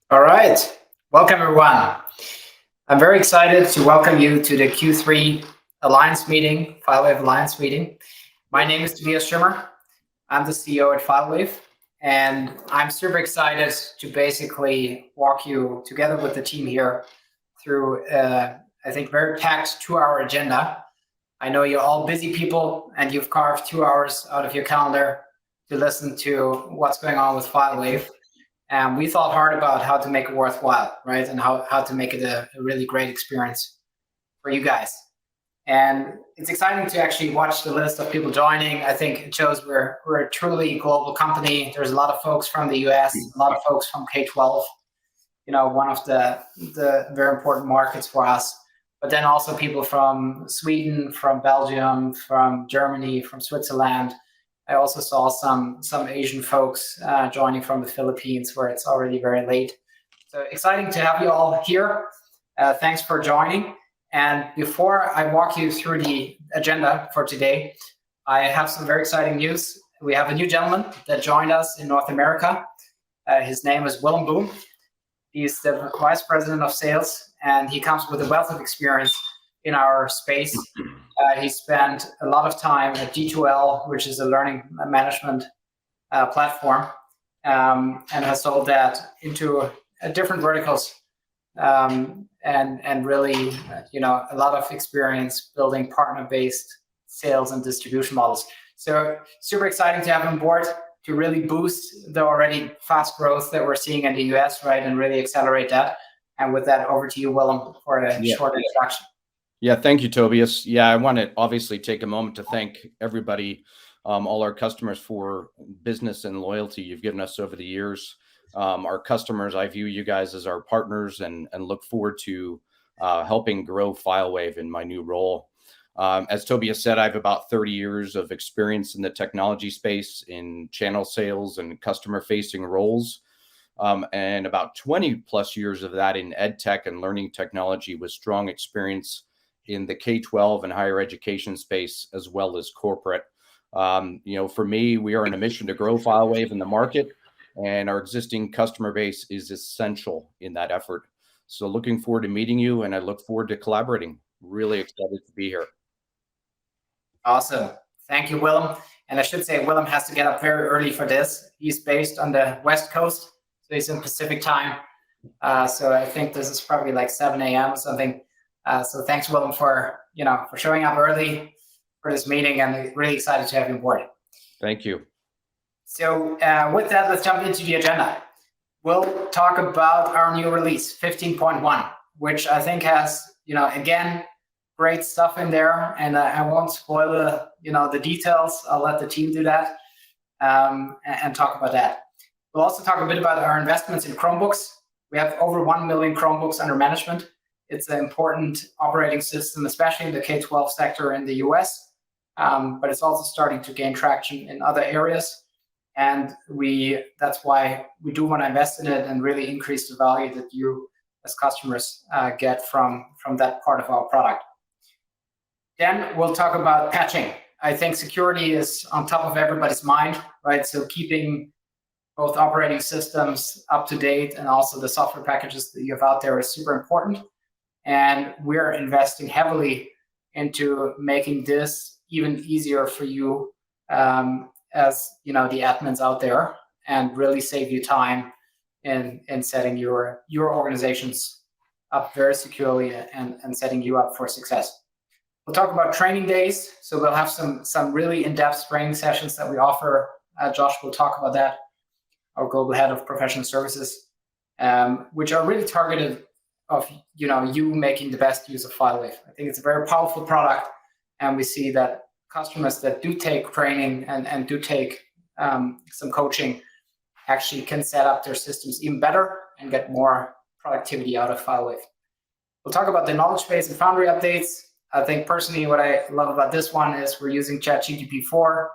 All right. Welcome, everyone. I'm very excited to welcome you to the Q3 Alliance meeting, FileWave Alliance meeting. My name is Tobias Schimmer. I'm the CEO at FileWave, and I'm super excited to basically walk you together with the team here through, I think, very packed 2-hour agenda. I know you're all busy people, and you've carved 2 hours out of your calendar to listen to what's going on with FileWave. And we thought hard about how to make it worthwhile, right? And how to make it a really great experience for you guys. And it's exciting to actually watch the list of people joining. I think it shows we're a truly global company. There's a lot of folks from the US, a lot of folks from K-12, one of the very important markets for us. But then also people from Sweden, from Belgium, from Germany, from Switzerland. I also saw some Asian folks joining from the Philippines, where it's already very late. So exciting to have you all here. Thanks for joining. And before I walk you through the agenda for today, I have some very exciting news. We have a new gentleman that joined us in North America. His name is Willem Boom. He's the Vice President of Sales, and he comes with a wealth of experience in our space. He spent a lot of time at D2L, which is a learning management platform, and has sold that into different verticals, and really, a lot of experience building partner-based sales and distribution models. So super exciting to have him on board to really boost the already fast growth that we're seeing in the US, right, and really accelerate that. And with that, over to you, Willem, for a short introduction. Yeah, thank you, Tobias. Yeah, I want to obviously take a moment to thank everybody, all our customers, for business and loyalty you've given us over the years. Our customers, I view you guys as our partners, and look forward to helping grow FileWave in my new role. As Tobias said, I have about 30 years of experience in the technology space in channel sales and customer-facing roles. And about 20 plus years of that in ed tech and learning technology, with strong experience in the K-12 and higher education space, as well as corporate. For me, we are on a mission to grow FileWave in the market, and our existing customer base is essential in that effort. So looking forward to meeting you, and I look forward to collaborating. Really excited to be here. Awesome. Thank you, Willem. And I should say, Willem has to get up very early for this. He's based on the West Coast, so he's in Pacific time. So I think this is probably like 7 a.m. or something. So thanks, Willem, for showing up early for this meeting, and really excited to have you on board. Thank you. So with that, let's jump into the agenda. We'll talk about our new release, 15.1, which I think has, again, great stuff in there, and I won't spoil the details. I'll let the team do that, and talk about that. We'll also talk a bit about our investments in Chromebooks. We have over 1 million Chromebooks under management. It's an important operating system, especially in the K-12 sector in the US, but it's also starting to gain traction in other areas. And that's why we do want to invest in it and really increase the value that you as customers get from that part of our product. Then we'll talk about patching. I think security is on top of everybody's mind, right? So keeping both operating systems up to date and also the software packages that you have out there is super important. And we're investing heavily into making this even easier for you as the admins out there, and really save you time in setting your organizations up very securely and setting you up for success. We'll talk about training days. So we'll have some really in-depth training sessions that we offer. Josh will talk about that, our global head of professional services, which are really targeted of you making the best use of FileWave. I think it's a very powerful product, and we see that customers that do take training and do take some coaching actually can set up their systems even better and get more productivity out of FileWave. We'll talk about the knowledge base and Foundry updates. I think personally what I love about this one is we're using ChatGPT 4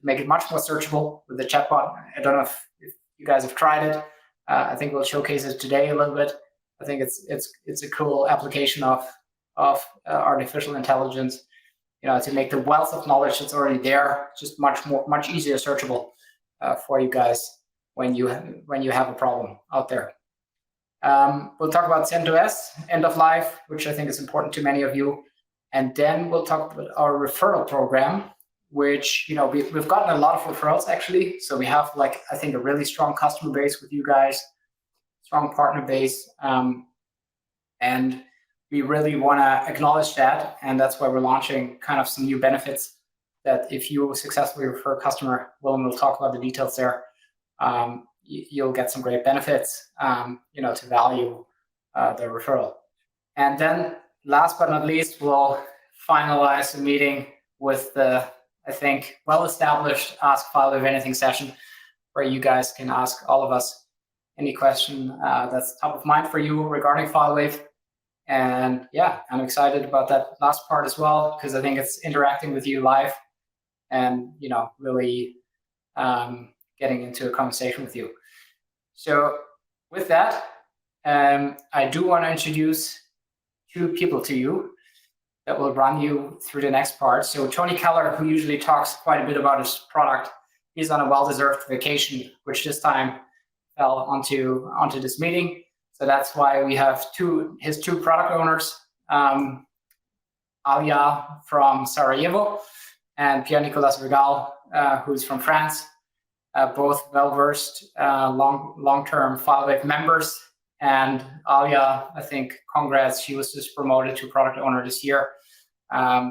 to make it much more searchable with the chatbot. I don't know if you guys have tried it. I think we'll showcase it today a little bit. I think it's a cool application of artificial intelligence, to make the wealth of knowledge that's already there just much easier searchable for you guys when you have a problem out there. We'll talk about CentOS End of Life, which I think is important to many of you. And then we'll talk about our referral program, which, you know, we've gotten a lot of referrals actually. So we have, like, I think, a really strong customer base with you guys, strong partner base. And we really want to acknowledge that. And that's why we're launching kind of some new benefits that if you successfully refer a customer, Willem will talk about the details there. You'll get some great benefits, you know, to value the referral. And then last but not least, we'll finalize the meeting with the, I think, well-established Ask FileWave Anything session, where you guys can ask all of us any question that's top of mind for you regarding FileWave. And yeah, I'm excited about that last part as well, because I think it's interacting with you live and, you know, really getting into a conversation with you. So with that, I do want to introduce two people to you that will run you through the next part. So Tony Keller, who usually talks quite a bit about his product, he's on a well-deserved vacation, which this time fell onto this meeting. So that's why we have his two product owners, Alia from Sarajevo and Pierre-Nicolas Regal, who's from France, both well-versed, long-term FileWave members. And Alia, I think, congrats, she was just promoted to product owner this year.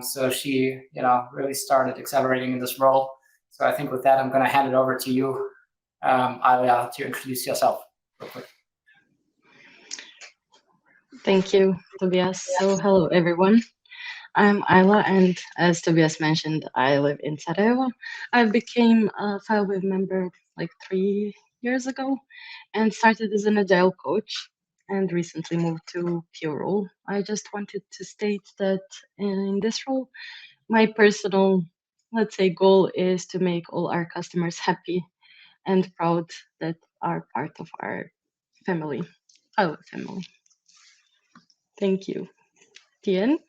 So she, you know, really started accelerating in this role. So I think with that, I'm going to hand it over to you, Alia, to introduce yourself real quick. Thank you, Tobias. So hello, everyone. I'm Ayla, and as Tobias mentioned, I live in Sarajevo. I became a FileWave member like 3 years ago and started as an agile coach and recently moved to PO role. I just wanted to state that in this role, my personal, let's say, goal is to make all our customers happy and proud that are part of our family, FileWave family. Thank you. Tien?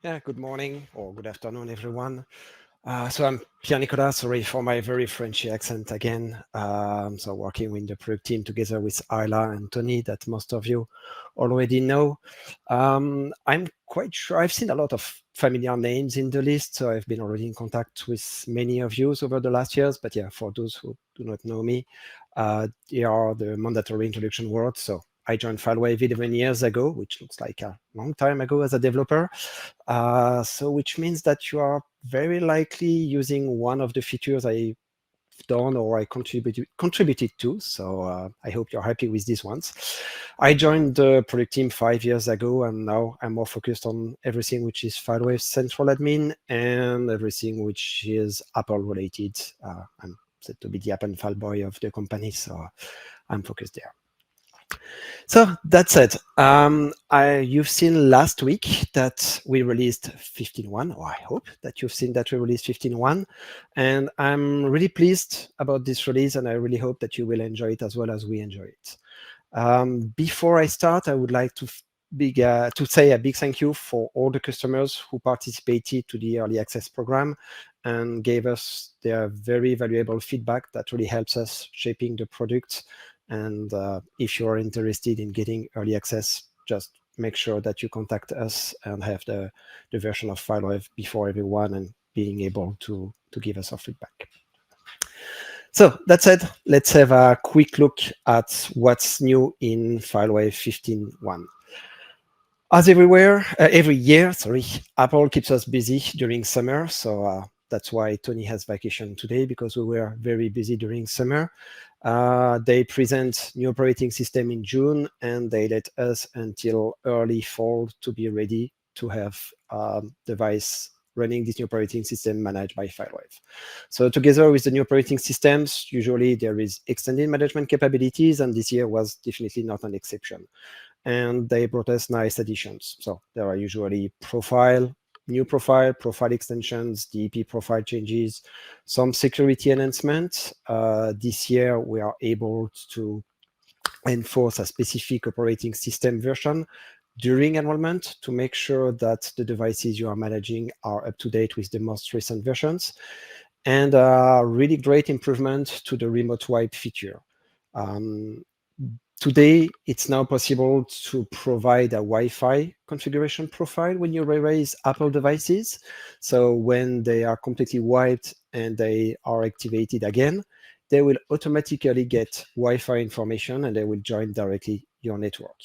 Yeah, good morning or good afternoon, everyone. So I'm Pierre-Nicolas, sorry for my very Frenchy accent again. So working with the product team together with Ayla and Tony that most of you already know. I'm quite sure I've seen a lot of familiar names in the list, so I've been already in contact with many of you over the last years. But yeah, for those who do not know me, here are the mandatory introduction words. So I joined FileWave 11 years ago, which looks like a long time ago as a developer. So which means that you are very likely using one of the features I've done or I contributed to. So I hope you're happy with these ones. I joined the product team 5 years ago, and now I'm more focused on everything which is FileWave Central Admin and everything which is Apple related. I'm said to be the Apple fanboy of the company, so I'm focused there. So that's it. You've seen last week that we released 15.1, or I hope that you've seen that we released 15.1. And I'm really pleased about this release, and I really hope that you will enjoy it as well as we enjoy it. Before I start, I would like to say a big thank you for all the customers who participated to the early access program and gave us their very valuable feedback that really helps us shaping the product. And if you're interested in getting early access, just make sure that you contact us and have the version of FileWave before everyone and being able to give us our feedback. So that's it. Let's have a quick look at what's new in FileWave 15.1. As every year, Apple keeps us busy during summer. So that's why Tony has vacation today, because we were very busy during summer. They present new operating system in June, and they let us until early fall to be ready to have device running this new operating system managed by FileWave. So together with the new operating systems, usually there is extended management capabilities, and this year was definitely not an exception. And they brought us nice additions. So there are usually new profile extensions, DEP profile changes, some security enhancements. This year, we are able to enforce a specific operating system version during enrollment to make sure that the devices you are managing are up to date with the most recent versions. And a really great improvement to the remote wipe feature. Today, it's now possible to provide a Wi-Fi configuration profile when you erase Apple devices. So when they are completely wiped and they are activated again, they will automatically get Wi-Fi information and they will join directly your network.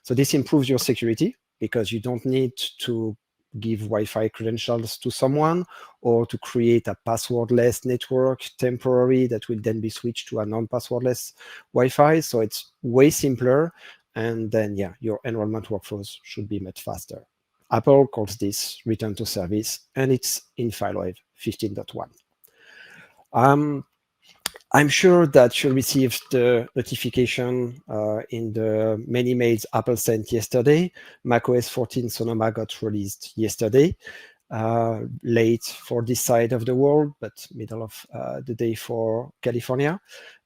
So this improves your security because you don't need to give Wi-Fi credentials to someone or to create a passwordless network temporary that will then be switched to a non-passwordless Wi-Fi. So it's way simpler. And then, yeah, your enrollment workflows should be much faster. Apple calls this return to service, and it's in FileWave 15.1. I'm sure that you received the notification in the many mails Apple sent yesterday. macOS 14 Sonoma got released yesterday, late for this side of the world, but middle of the day for California.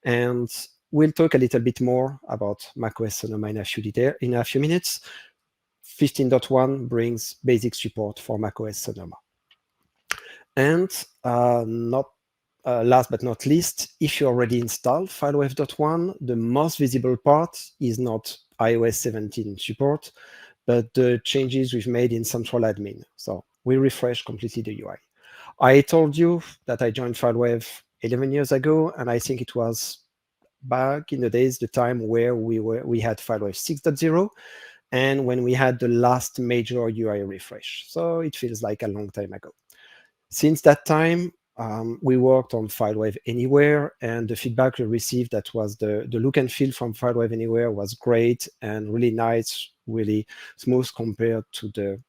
And we'll talk a little bit more about macOS Sonoma in a few minutes. 15.1 brings basic support for macOS Sonoma. And last but not least, if you already installed FileWave.1, the most visible part is not iOS 17 support, but the changes we've made in Central Admin. So we refreshed completely the UI. I told you that I joined FileWave 11 years ago, and I think it was back in the days, the time where we had FileWave 6.0, and when we had the last major UI refresh. So it feels like a long time ago. Since that time, we worked on FileWave Anywhere, and the feedback we received that was the look and feel from FileWave Anywhere was great and really nice, really smooth compared to the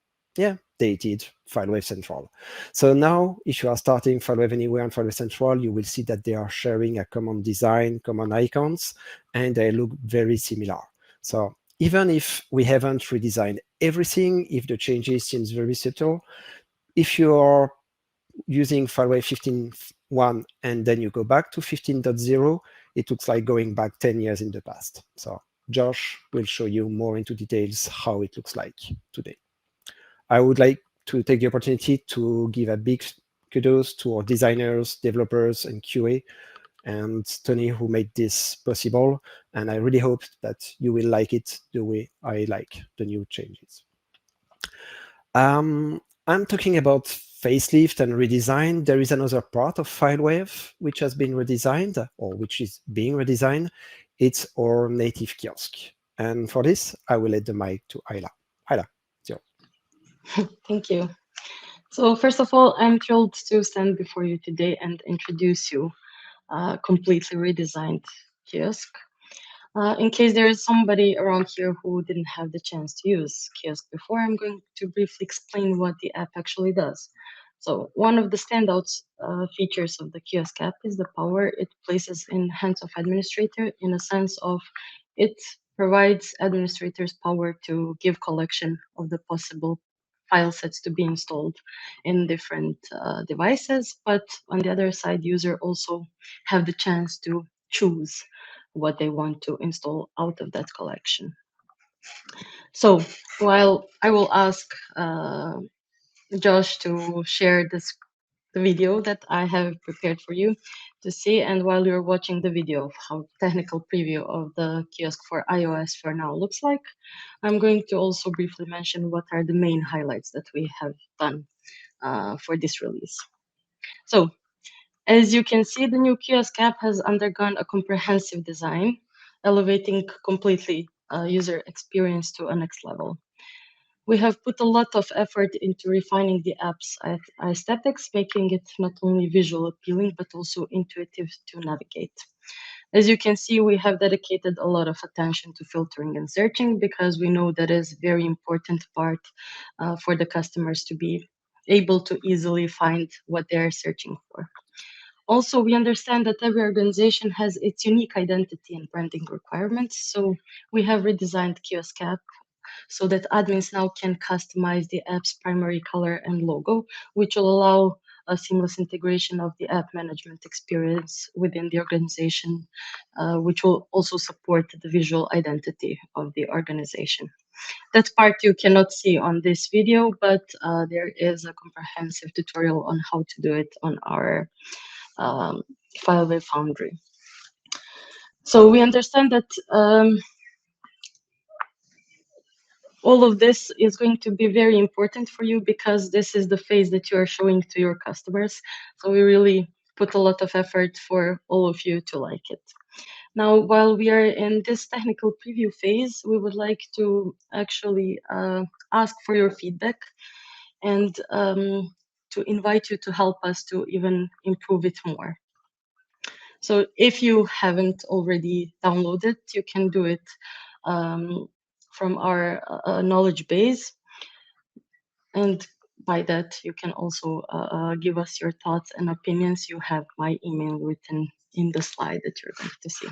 dated FileWave Central. So now, if you are starting FileWave Anywhere and FileWave Central, you will see that they are sharing a common design, common icons, and they look very similar. So even if we haven't redesigned everything, if the changes seems very subtle, if you are using FileWave 15.1 and then you go back to 15.0, it looks like going back 10 years in the past. So Josh will show you more into details how it looks like today. I would like to take the opportunity to give a big kudos to our designers, developers, and QA, and Tony, who made this possible. And I really hope that you will like it the way I like the new changes. I'm talking about facelift and redesign. There is another part of FileWave which has been redesigned, or which is being redesigned. It's our native kiosk. And for this, I will let the mic to Ayla. Ayla, it's yours. Thank you. So first of all, I'm thrilled to stand before you today and introduce you a completely redesigned kiosk. In case there is somebody around here who didn't have the chance to use Kiosk before, I'm going to briefly explain what the app actually does. So one of the standout features of the Kiosk app is the power it places in hands of administrator, in a sense of it provides administrators power to give collection of the possible file sets to be installed in different devices. But on the other side, user also have the chance to choose what they want to install out of that collection. So while I will ask Josh to share the video that I have prepared for you to see, and while you're watching the video of how technical preview of the kiosk for iOS for now looks like, I'm going to also briefly mention what are the main highlights that we have done for this release. So as you can see, the new kiosk app has undergone a comprehensive design, elevating completely user experience to a next level. We have put a lot of effort into refining the app's aesthetics, making it not only visual appealing, but also intuitive to navigate. As you can see, we have dedicated a lot of attention to filtering and searching, because we know that is a very important part for the customers to be able to easily find what they're searching for. Also, we understand that every organization has its unique identity and branding requirements, so we have redesigned Kiosk app so that admins now can customize the app's primary color and logo, which will allow a seamless integration of the app management experience within the organization, which will also support the visual identity of the organization. That part you cannot see on this video, but there is a comprehensive tutorial on how to do it on our FileWave Foundry. So we understand that all of this is going to be very important for you because this is the phase that you are showing to your customers. So we really put a lot of effort for all of you to like it. Now, while we are in this technical preview phase, we would like to actually ask for your feedback and to invite you to help us to even improve it more. So if you haven't already downloaded, you can do it from our knowledge base. And by that, you can also give us your thoughts and opinions. You have my email written in the slide that you're going to see.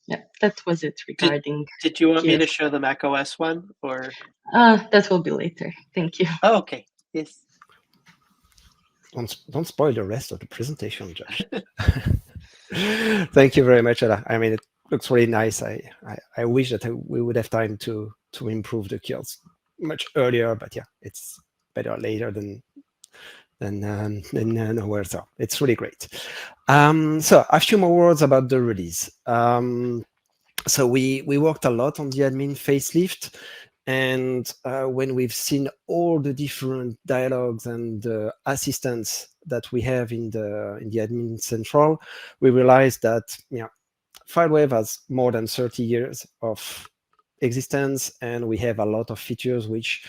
Yeah, that was it regarding. Did you want me to show the macOS one, or? That will be later. Thank you. Oh, okay. Yes. Don't spoil the rest of the presentation, Josh. Thank you very much, Ella. I mean, it looks really nice. I wish that we would have time to improve the kills much earlier, but yeah, it's better later than nowhere. So it's really great. So a few more words about the release. So we worked a lot on the admin facelift, and when we've seen all the different dialogues and assistants that we have in the admin central, we realized that FileWave has more than 30 years of existence, and we have a lot of features which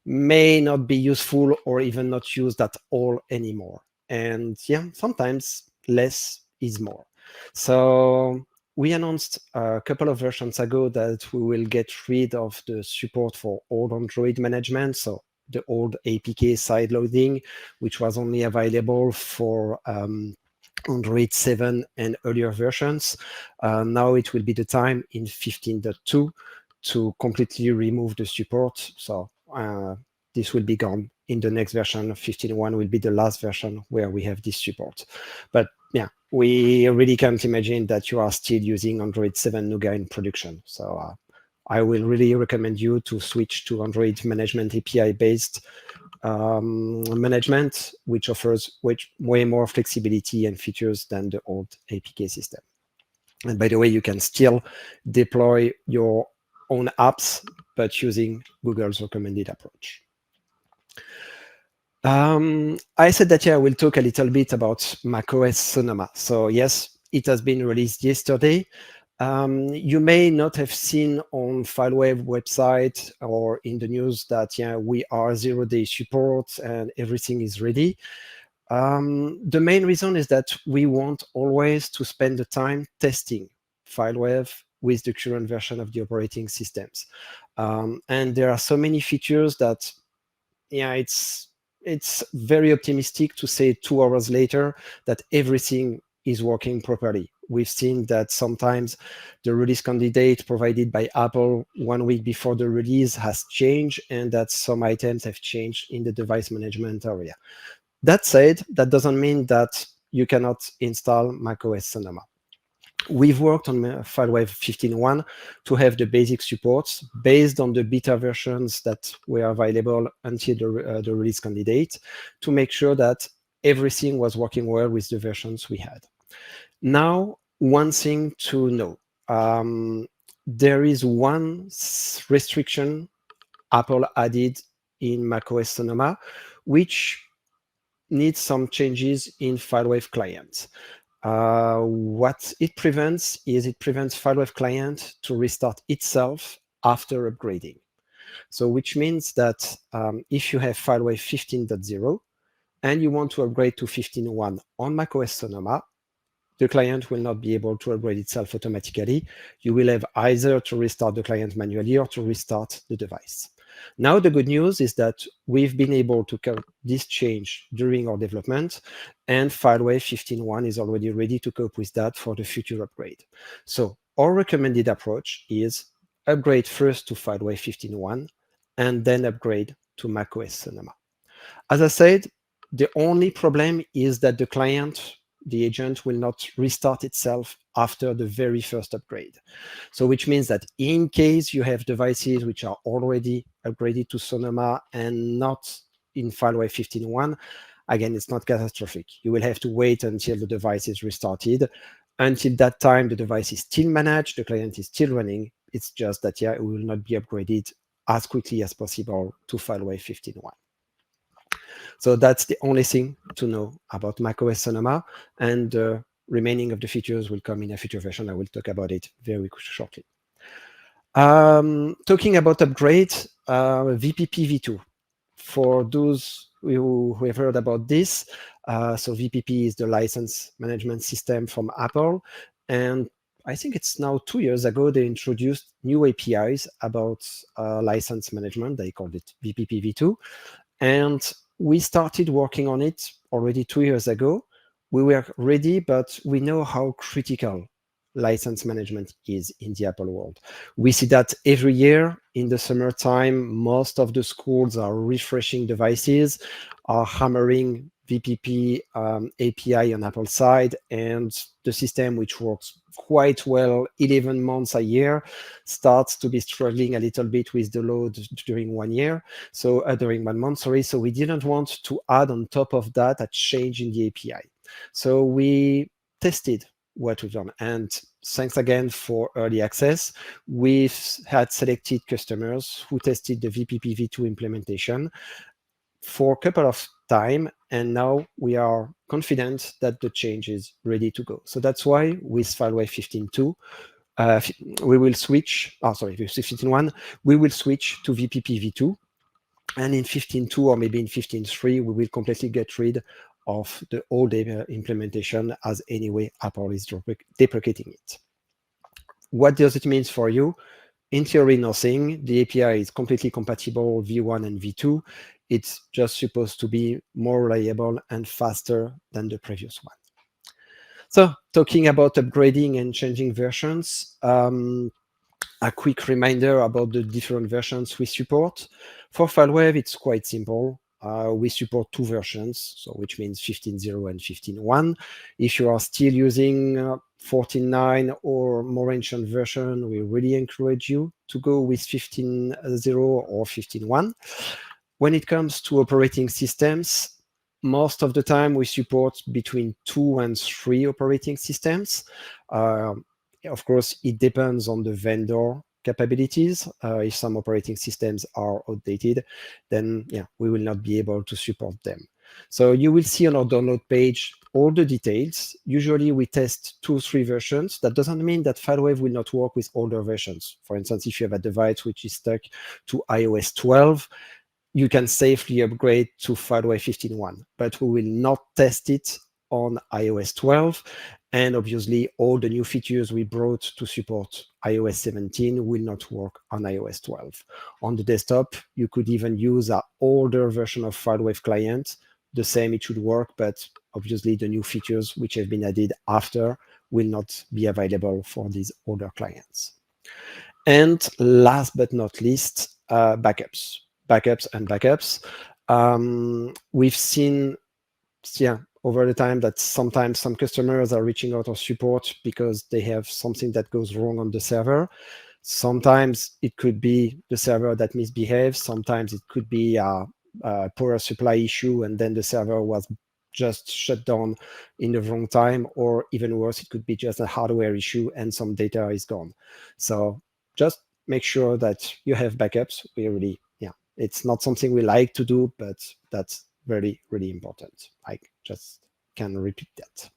may not be useful or even not used at all anymore. And yeah, sometimes less is more. So we announced a couple of versions ago that we will get rid of the support for old Android management, so the old APK side loading, which was only available for Android 7 and earlier versions. Now it will be the time in 15.2 to completely remove the support. So this will be gone in the next version. 15.1 will be the last version where we have this support. But yeah, we really can't imagine that you are still using Android 7 Nougat in production. So I will really recommend you to switch to Android management API-based management, which offers way more flexibility and features than the old APK system. And by the way, you can still deploy your own apps, but using Google's recommended approach. I said that, yeah, we'll talk a little bit about macOS Sonoma. So yes, it has been released yesterday. You may not have seen on FileWave website or in the news that, yeah, we are 0-day support and everything is ready. The main reason is that we want always to spend the time testing FileWave with the current version of the operating systems. And there are so many features that, yeah, it's very optimistic to say 2 hours later that everything is working properly. We've seen that sometimes the release candidate provided by Apple 1 week before the release has changed, and that some items have changed in the device management area. That said, that doesn't mean that you cannot install macOS Sonoma. We've worked on FileWave 15.1 to have the basic supports based on the beta versions that were available until the release candidate to make sure that everything was working well with the versions we had. Now, one thing to know, there is one restriction Apple added in macOS Sonoma, which needs some changes in FileWave client. What it prevents is it prevents FileWave client to restart itself after upgrading. So which means that if you have FileWave 15.0 and you want to upgrade to 15.1 on macOS Sonoma, the client will not be able to upgrade itself automatically. You will have either to restart the client manually or to restart the device. Now, the good news is that we've been able to cover this change during our development, and FileWave 15.1 is already ready to cope with that for the future upgrade. So our recommended approach is upgrade first to FileWave 15.1 and then upgrade to macOS Sonoma. As I said, the only problem is that the client, the agent, will not restart itself after the very first upgrade. So which means that in case you have devices which are already upgraded to Sonoma and not in FileWave 15.1, again, it's not catastrophic. You will have to wait until the device is restarted. Until that time, the device is still managed, the client is still running. It's just that, yeah, it will not be upgraded as quickly as possible to FileWave 15.1. So that's the only thing to know about macOS Sonoma, and the remaining of the features will come in a future version. I will talk about it very shortly. Talking about upgrades, VPP v2. For those who have heard about this, so VPP is the license management system from Apple, and I think it's now 2 years ago they introduced new APIs about license management. They called it VPP v2, and we started working on it already 2 years ago. We were ready, but we know how critical license management is in the Apple world. We see that every year in the summertime, most of the schools are refreshing devices, are hammering VPP API on Apple side, and the system, which works quite well 11 months a year, starts to be struggling a little bit with the load during 1 year. So during 1 month, sorry. So we didn't want to add on top of that a change in the API. So we tested what we've done. And thanks again for early access. We've had selected customers who tested the VPP v2 implementation for a couple of time, and now we are confident that the change is ready to go. So that's why with FileWave 15.2, we will switch, with 15.1, we will switch to VPP v2. And in 15.2 or maybe in 15.3, we will completely get rid of the old implementation, as anyway Apple is deprecating it. What does it mean for you? In theory, nothing. The API is completely compatible v1 and v2. It's just supposed to be more reliable and faster than the previous one. So talking about upgrading and changing versions, a quick reminder about the different versions we support. For FileWave, it's quite simple. We support 2 versions, so which means 15.0 and 15.1. If you are still using 14.9 or more ancient version, we really encourage you to go with 15.0 or 15.1. When it comes to operating systems, most of the time we support between 2 and 3 operating systems. Of course, it depends on the vendor capabilities. If some operating systems are outdated, then yeah, we will not be able to support them. So you will see on our download page all the details. Usually we test 2 or 3 versions. That doesn't mean that FileWave will not work with older versions. For instance, if you have a device which is stuck to iOS 12, you can safely upgrade to FileWave 15.1, but we will not test it on iOS 12. And obviously, all the new features we brought to support iOS 17 will not work on iOS 12. On the desktop, you could even use an older version of FileWave client. The same, it should work, but obviously the new features which have been added after will not be available for these older clients. And last but not least, backups. We've seen, over the time that sometimes some customers are reaching out of support because they have something that goes wrong on the server. Sometimes it could be the server that misbehaves. Sometimes it could be a power supply issue, and then the server was just shut down in the wrong time, or even worse, it could be just a hardware issue and some data is gone. So just make sure that you have backups. We really, it's not something we like to do, but that's really, really important. I just can repeat that.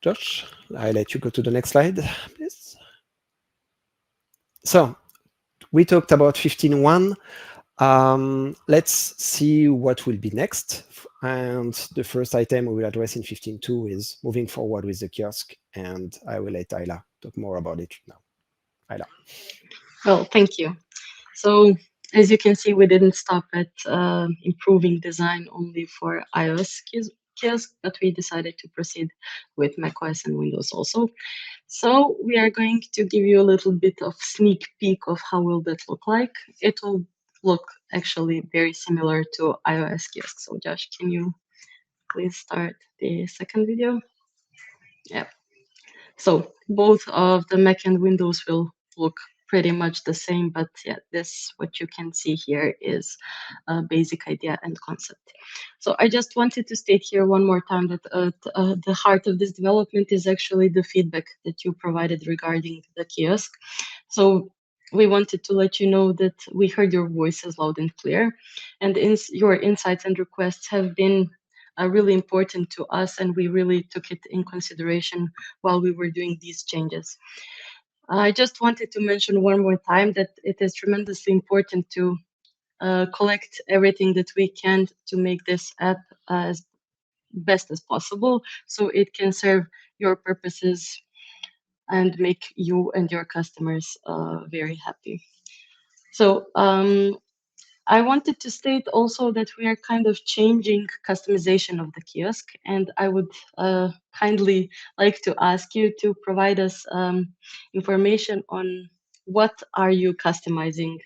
Josh, I'll let you go to the next slide, please. So we talked about 15.1. Let's see what will be next. And the first item we will address in 15.2 is moving forward with the kiosk. And I will let Ayla talk more about it now. Ayla. Well, thank you. So as you can see, we didn't stop at improving design only for iOS kiosk, but we decided to proceed with macOS and Windows also. So we are going to give you a little bit of sneak peek of how will that look like. It will look actually very similar to iOS kiosk. So Josh, can you please start the second video? Yeah. So both of the Mac and Windows will look pretty much the same, but yeah, this, what you can see here, is a basic idea and concept. So I just wanted to state here one more time that the heart of this development is actually the feedback that you provided regarding the kiosk. So we wanted to let you know that we heard your voices loud and clear, and your insights and requests have been really important to us, and we really took it in consideration while we were doing these changes. I just wanted to mention one more time that it is tremendously important to collect everything that we can to make this app as best as possible, so it can serve your purposes and make you and your customers very happy. So I wanted to state also that we are kind of changing customization of the kiosk, and I would kindly like to ask you to provide us information on what are you customizing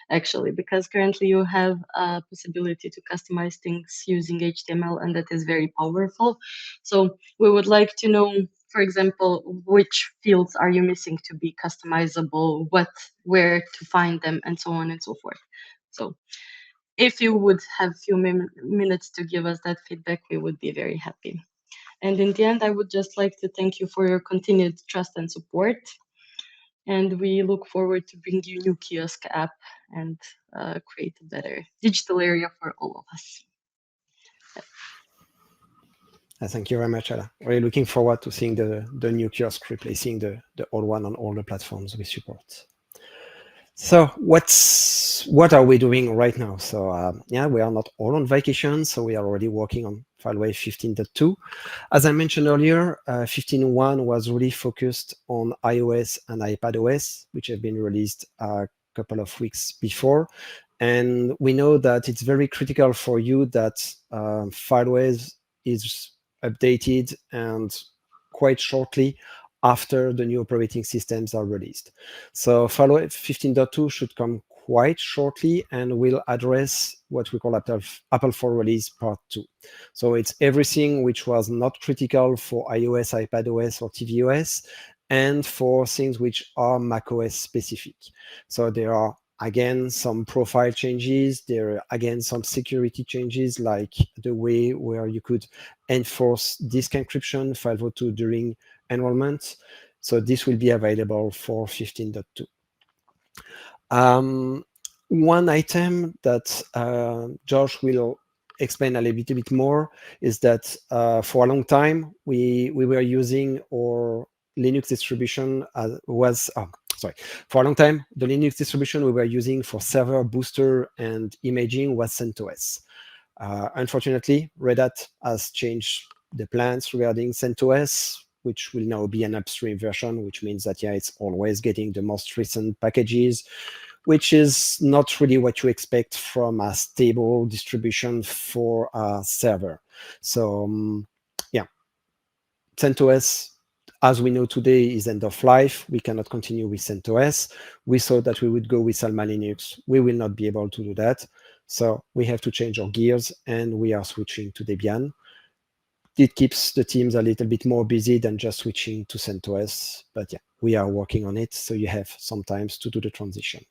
actually, because currently you have a possibility to customize things using HTML, and that is very powerful. So we would like to know, for example, which fields are you missing to be customizable, where to find them, and so on and so forth. So if you would have a few minutes to give us that feedback, we would be very happy. And in the end, I would just like to thank you for your continued trust and support. And we look forward to bring you new kiosk app and create a better digital area for all of us. Thank you very much, Ella. Really looking forward to seeing the new kiosk replacing the old one on all the platforms we support. So what are we doing right now? So yeah, we are not all on vacation, so we are already working on FileWave 15.2. As I mentioned earlier, 15.1 was really focused on iOS and iPadOS, which have been released a couple of weeks before. And we know that it's very critical for you that FileWave is updated and quite shortly after the new operating systems are released. So FileWave 15.2 should come quite shortly and will address what we call Apple for Release Part 2. So it's everything which was not critical for iOS, iPadOS, or tvOS, and for things which are macOS specific. So there are, again, some profile changes. There are, again, some security changes, like the way where you could enforce disk encryption, FileVault2 during enrollment. So this will be available for 15.2. One item that Josh will explain a little bit more is that for a long time, we were using our Linux distribution for a long time, the Linux distribution we were using for server, booster, and imaging was CentOS. Unfortunately, Red Hat has changed the plans regarding CentOS, which will now be an upstream version, which means that, yeah, it's always getting the most recent packages, which is not really what you expect from a stable distribution for a server. So, yeah, CentOS, as we know today, is end of life. We cannot continue with CentOS. We thought that we would go with Alma Linux. We will not be able to do that. So we have to change our gears, and we are switching to Debian. It keeps the teams a little bit more busy than just switching to CentOS. But yeah, we are working on it. So you have some time to do the transition.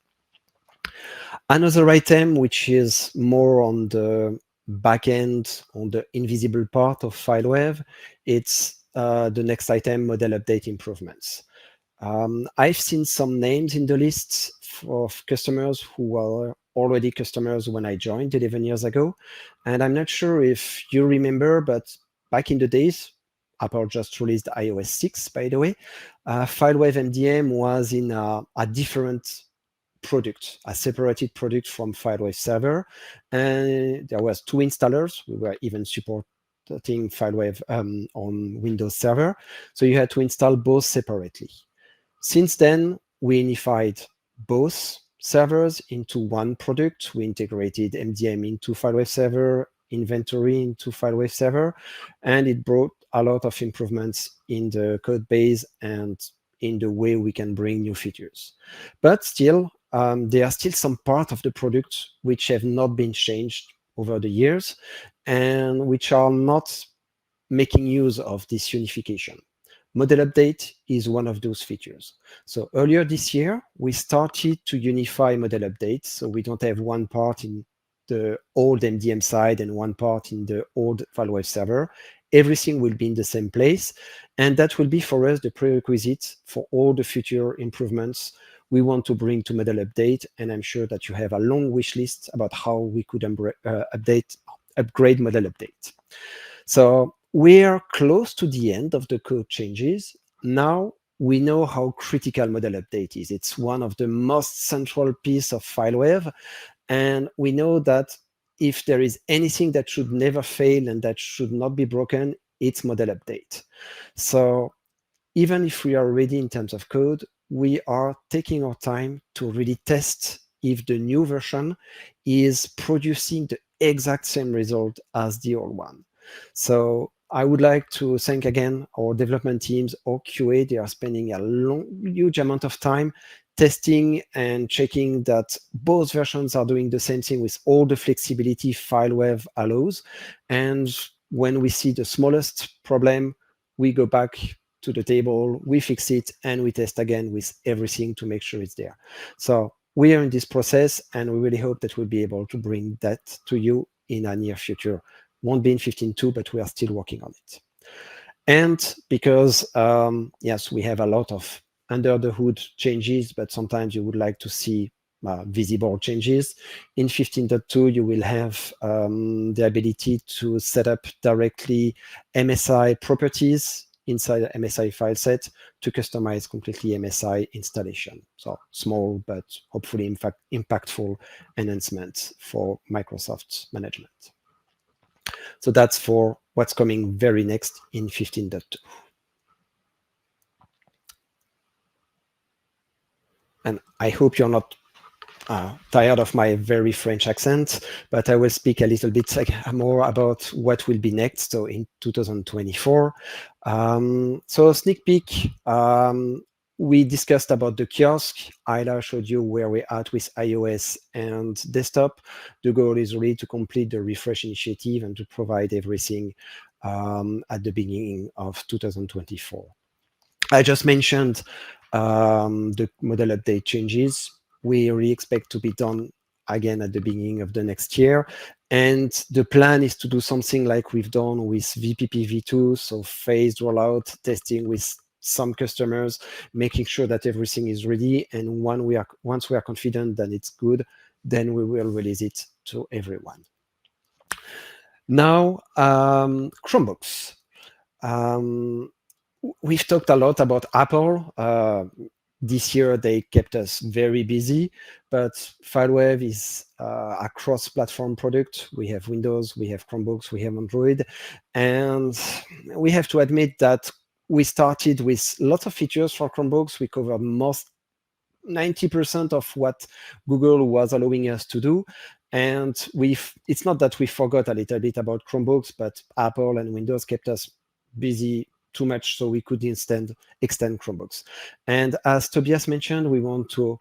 Another item, which is more on the back end, on the invisible part of FileWave, it's the next item, model update improvements. I've seen some names in the list of customers who were already customers when I joined 11 years ago. And I'm not sure if you remember, but back in the days, Apple just released iOS 6, by the way, FileWave MDM was in a different product, a separated product from FileWave Server. And there was 2 installers. We were even supporting FileWave on Windows Server. So you had to install both separately. Since then, we unified both servers into one product. We integrated MDM into FileWave Server, inventory into FileWave Server, and it brought a lot of improvements in the code base and in the way we can bring new features. But still, there are still some parts of the product which have not been changed over the years, and which are not making use of this unification. Model update is one of those features. So earlier this year, we started to unify model updates. So we don't have one part in the old MDM side and one part in the old FileWave server. Everything will be in the same place. And that will be for us the prerequisite for all the future improvements we want to bring to model update. And I'm sure that you have a long wish list about how we could upgrade model update. So we are close to the end of the code changes. Now we know how critical model update is. It's one of the most central pieces of FileWave. And we know that if there is anything that should never fail and that should not be broken, it's model update. So even if we are ready in terms of code, we are taking our time to really test if the new version is producing the exact same result as the old one. So I would like to thank again our development teams or QA. They are spending a huge amount of time testing and checking that both versions are doing the same thing with all the flexibility FileWave allows. And when we see the smallest problem, we go back to the table, we fix it, and we test again with everything to make sure it's there. So we are in this process, and we really hope that we'll be able to bring that to you in a near future. Won't be in 15.2, but we are still working on it. And because, yes, we have a lot of under the hood changes, but sometimes you would like to see visible changes. In 15.2, you will have the ability to set up directly MSI properties inside the MSI file set to customize completely MSI installation. So small, but hopefully in fact impactful enhancements for Microsoft management. So that's for what's coming very next in 15.2. And I hope you're not tired of my very French accent, but I will speak a little bit more about what will be next, so in 2024. So sneak peek, we discussed about the kiosk. Ayla showed you where we're at with iOS and desktop. The goal is really to complete the refresh initiative and to provide everything at the beginning of 2024. I just mentioned the model update changes. We really expect to be done again at the beginning of the next year. And the plan is to do something like we've done with VPP v2, so phased rollout, testing with some customers, making sure that everything is ready. And once we are confident that it's good, then we will release it to everyone. Now, Chromebooks. We've talked a lot about Apple. This year, they kept us very busy, but FileWave is a cross-platform product. We have Windows, we have Chromebooks, we have Android, and we have to admit that we started with lots of features for Chromebooks. We covered 90% of what Google was allowing us to do. And it's not that we forgot a little bit about Chromebooks, but Apple and Windows kept us busy too much, so we could extend Chromebooks. And as Tobias mentioned, we want to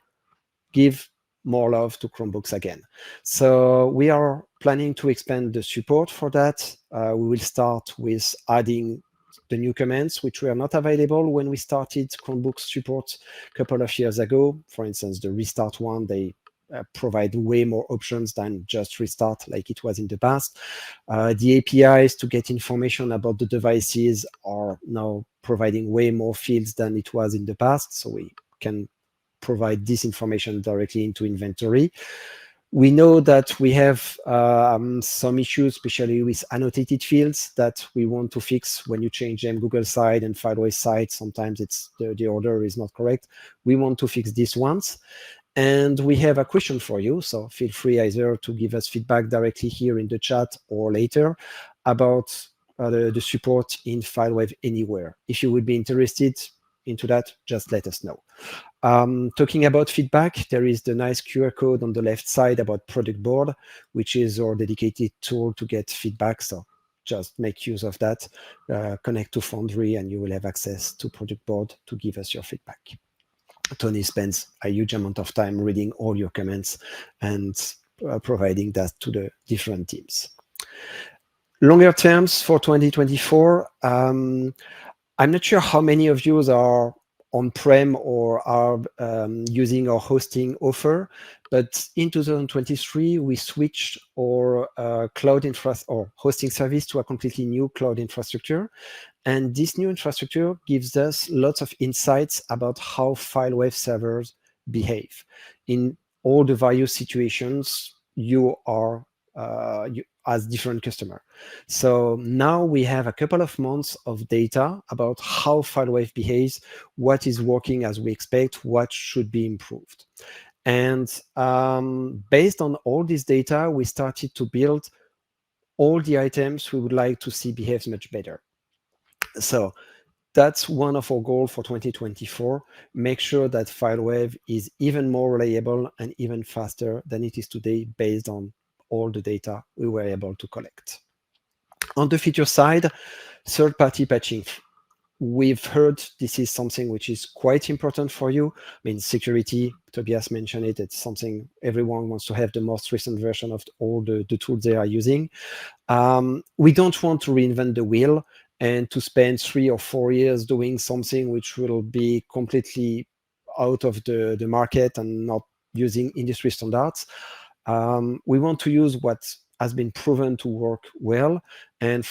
give more love to Chromebooks again. So we are planning to expand the support for that. We will start with adding the new commands, which were not available when we started Chromebook support a couple of years ago. For instance, the restart one, they provide way more options than just restart like it was in the past. The APIs to get information about the devices are now providing way more fields than it was in the past, so we can provide this information directly into inventory. We know that we have some issues, especially with annotated fields that we want to fix when you change them Google side and FileWave side. Sometimes it's the order is not correct. We want to fix these ones. And we have a question for you, so feel free either to give us feedback directly here in the chat or later about the support in FileWave Anywhere. If you would be interested into that, just let us know. Talking about feedback, there is the nice QR code on the left side about Product Board, which is our dedicated tool to get feedback. So just make use of that, connect to Foundry, and you will have access to Product Board to give us your feedback. Tony spends a huge amount of time reading all your comments and providing that to the different teams. Longer terms for 2024, I'm not sure how many of you are on-prem or are using our hosting offer, but in 2023, we switched our cloud or hosting service to a completely new cloud infrastructure. And this new infrastructure gives us lots of insights about how FileWave servers behave in all the various situations you are as different customer. So now we have a couple of months of data about how FileWave behaves, what is working as we expect, what should be improved. And based on all this data, we started to build all the items we would like to see behave much better. So that's one of our goals for 2024. Make sure that FileWave is even more reliable and even faster than it is today based on all the data we were able to collect. On the feature side, third-party patching. We've heard this is something which is quite important for you. I mean, security, Tobias mentioned it. It's something everyone wants to have the most recent version of all the tools they are using. We don't want to reinvent the wheel and to spend 3 or 4 years doing something which will be completely out of the market and not using industry standards. We want to use what has been proven to work well. And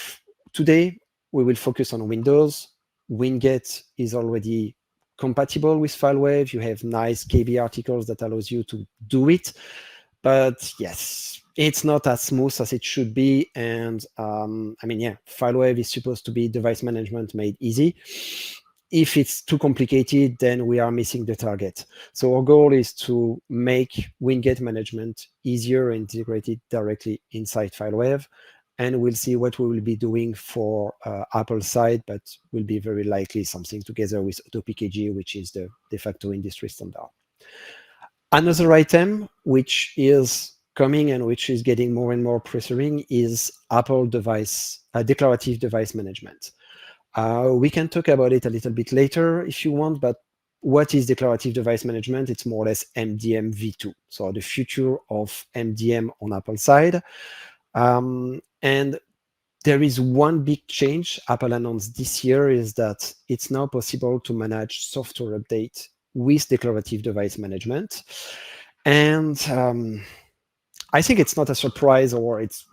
today, we will focus on Windows. Winget is already compatible with FileWave. You have nice KB articles that allows you to do it. But yes, it's not as smooth as it should be. And I mean, yeah, FileWave is supposed to be device management made easy. If it's too complicated, then we are missing the target. So our goal is to make Winget management easier and integrated directly inside FileWave. And we'll see what we will be doing for Apple side, but will be very likely something together with AutoPKG, which is the de facto industry standard. Another item which is coming and which is getting more and more pressuring is Apple declarative device management. We can talk about it a little bit later if you want, but what is declarative device management? It's more or less MDM v2, so the future of MDM on Apple side. And there is one big change Apple announced this year is that it's now possible to manage software update with declarative device management. And I think it's not a surprise, or it's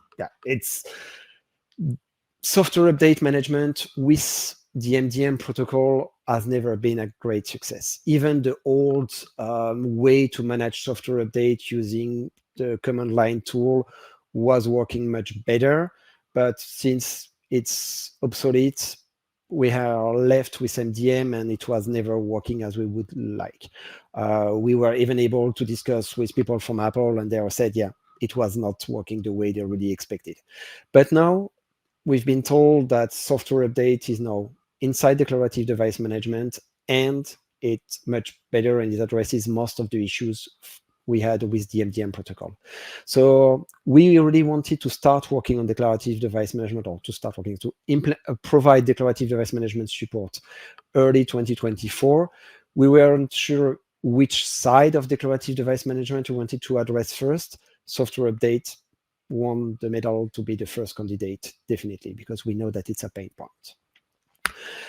software update management with the MDM protocol has never been a great success. Even the old way to manage software update using the command line tool was working much better. But since it's obsolete, we are left with MDM and it was never working as we would like. We were even able to discuss with people from Apple and they said, yeah, it was not working the way they really expected. But now we've been told that software update is now inside declarative device management and it's much better and it addresses most of the issues we had with the MDM protocol. So we really wanted to start working on declarative device management, or to start working to provide declarative device management support early 2024. We weren't sure which side of declarative device management we wanted to address first. Software update won the medal to be the first candidate, definitely, because we know that it's a pain point.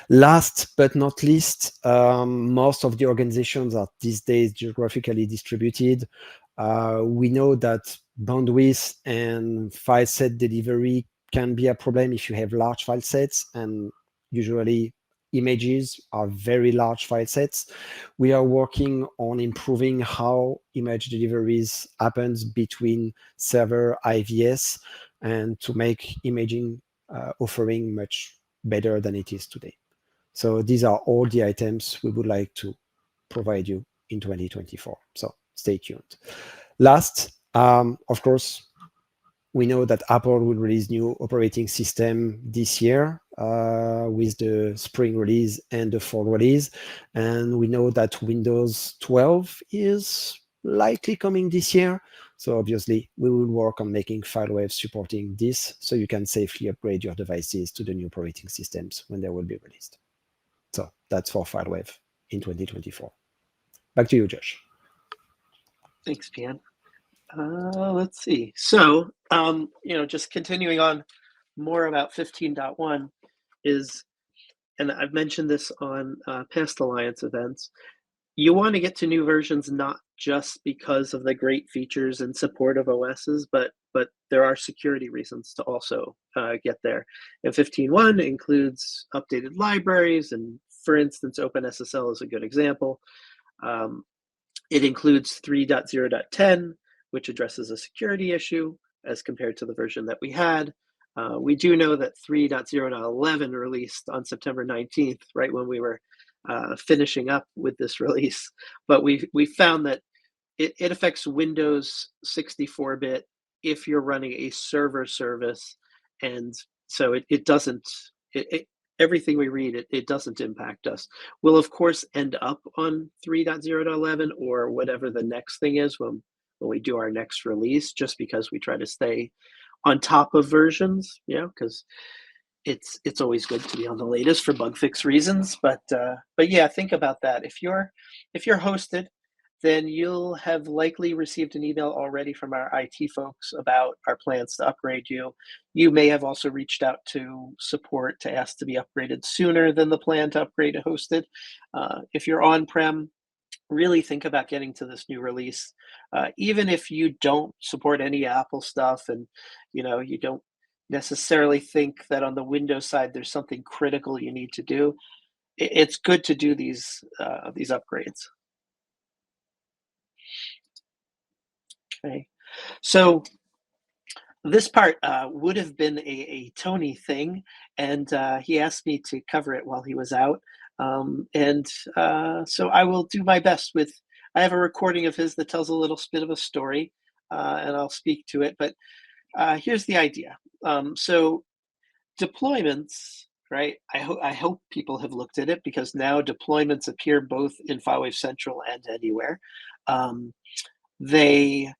Last but not least, most of the organizations are these days geographically distributed. We know that bandwidth and file set delivery can be a problem if you have large file sets, and usually images are very large file sets. We are working on improving how image deliveries happens between server IVS and to make imaging offering much better than it is today. So these are all the items we would like to provide you in 2024. So stay tuned. Last, of course, we know that Apple will release new operating system this year with the spring release and the fall release. And we know that Windows 12 is likely coming this year. So obviously, we will work on making FileWave supporting this so you can safely upgrade your devices to the new operating systems when they will be released. So that's for FileWave in 2024. Back to you, Josh. Thanks, Pian. Let's see. So, just continuing on more about 15.1 is and I've mentioned this on past Alliance events, you want to get to new versions not just because of the great features and support of OSs, but there are security reasons to also get there. And 15.1 includes updated libraries, and for instance, OpenSSL is a good example. It includes 3.0.10, which addresses a security issue as compared to the version that we had. We do know that 3.0.11 released on September 19th, right when we were finishing up with this release. But we found that it affects Windows 64-bit if you're running a server service. And so it doesn't, everything we read, it doesn't impact us. We'll, of course, end up on 3.0.11 or whatever the next thing is when we do our next release, just because we try to stay on top of versions, because it's always good to be on the latest for bug fix reasons. But yeah, think about that. If you're hosted, then you'll have likely received an email already from our IT folks about our plans to upgrade you. You may have also reached out to support to ask to be upgraded sooner than the plan to upgrade to hosted. If you're on-prem, really think about getting to this new release. Even if you don't support any Apple stuff, and you don't necessarily think that on the Windows side there's something critical you need to do, it's good to do these upgrades. Okay, so this part would have been a Tony thing, and he asked me to cover it while he was out. So I will do my best with, I have a recording of his that tells a little bit of a story, and I'll speak to it, but here's the idea. So deployments, right? I hope people have looked at it, because now deployments appear both in FileWave Central and Anywhere. They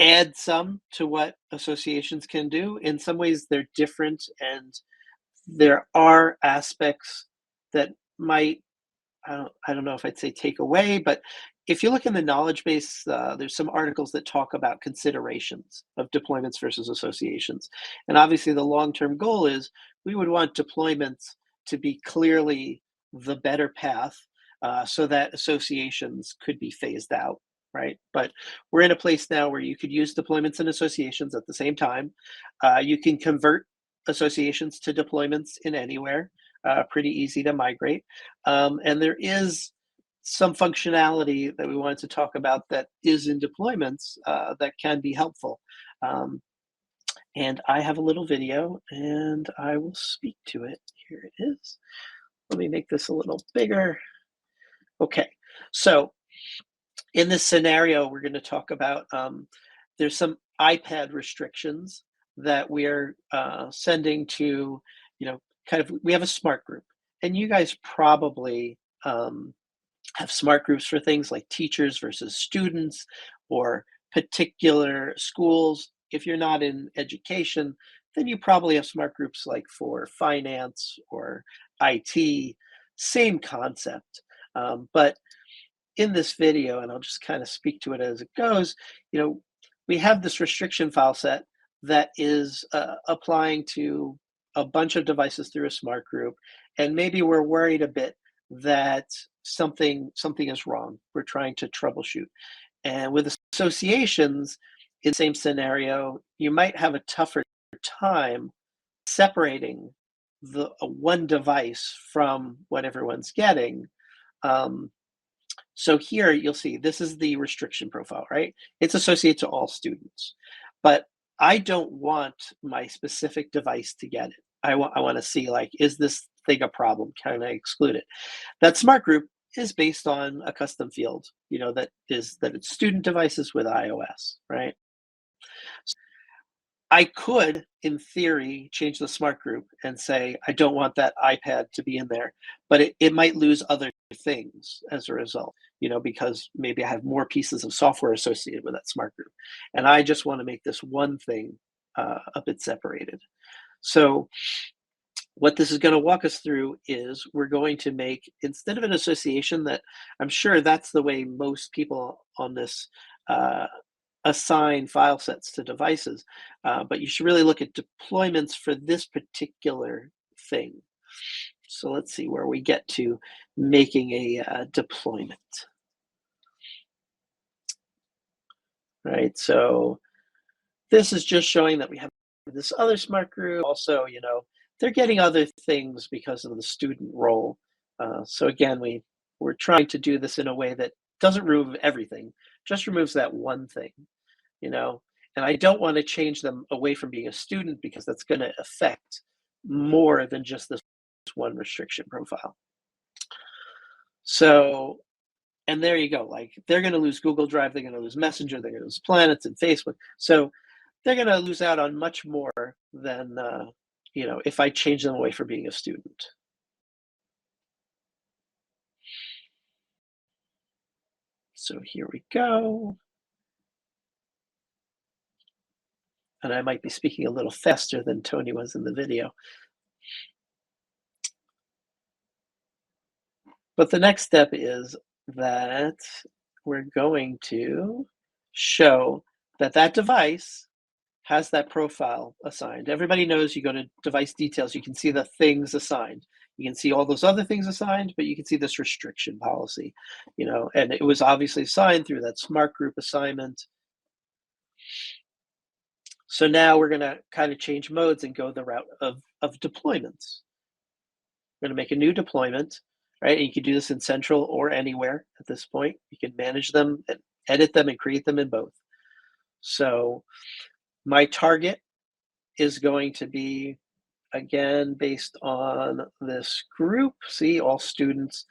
add some to what associations can do. In some ways, they're different, and there are aspects that might, I don't know if I'd say take away, but if you look in the knowledge base, there's some articles that talk about considerations of deployments versus associations. And obviously the long-term goal is we would want deployments to be clearly the better path, so that associations could be phased out, right? But we're in a place now where you could use deployments and associations at the same time. You can convert associations to deployments in Anywhere. Pretty easy to migrate. And there is some functionality that we wanted to talk about that is in deployments that can be helpful. And I have a little video, and I will speak to it. Here it is. Let me make this a little bigger. Okay, so in this scenario, we're going to talk about, there's some iPad restrictions that we're sending to, we have a smart group, and you guys probably have smart groups for things like teachers versus students or particular schools. If you're not in education, then you probably have smart groups like for finance or IT, same concept. But in this video, and I'll just kind of speak to it as it goes, we have this restriction file set that is applying to a bunch of devices through a smart group, and maybe we're worried a bit that something is wrong. We're trying to troubleshoot. And with associations, in the same scenario, you might have a tougher time separating the one device from what everyone's getting. So here you'll see, this is the restriction profile, right? It's associated to all students, but I don't want my specific device to get it. I want to see, like, is this thing a problem? Can I exclude it? That smart group is based on a custom field, that it's student devices with iOS, right? So I could, in theory, change the smart group and say, I don't want that iPad to be in there, but it might lose other things as a result, because maybe I have more pieces of software associated with that smart group. And I just want to make this one thing a bit separated. So what this is going to walk us through is we're going to make, instead of an association, that I'm sure that's the way most people on this assign file sets to devices, but you should really look at deployments for this particular thing. So let's see where we get to making a deployment. Right, so this is just showing that we have this other smart group. Also, you know, they're getting other things because of the student role. So again, we're trying to do this in a way that doesn't remove everything, just removes that one thing, you know. And I don't want to change them away from being a student because that's going to affect more than just this one restriction profile. So, and there you go. Like, they're going to lose Google Drive, they're going to lose Messenger, they're going to lose Planets and Facebook. So they're going to lose out on much more than, you know, if I change them away from being a student. So here we go. And I might be speaking a little faster than Tony was in the video. But the next step is that we're going to show that that device has that profile assigned. Everybody knows you go to device details, you can see the things assigned. You can see all those other things assigned, but you can see this restriction policy, you know, and it was obviously assigned through that smart group assignment. So now we're going to kind of change modes and go the route of deployments. We're going to make a new deployment, right? And you can do this in Central or anywhere at this point. You can manage them and edit them and create them in both. So my target is going to be, again, based on this group. See, all students.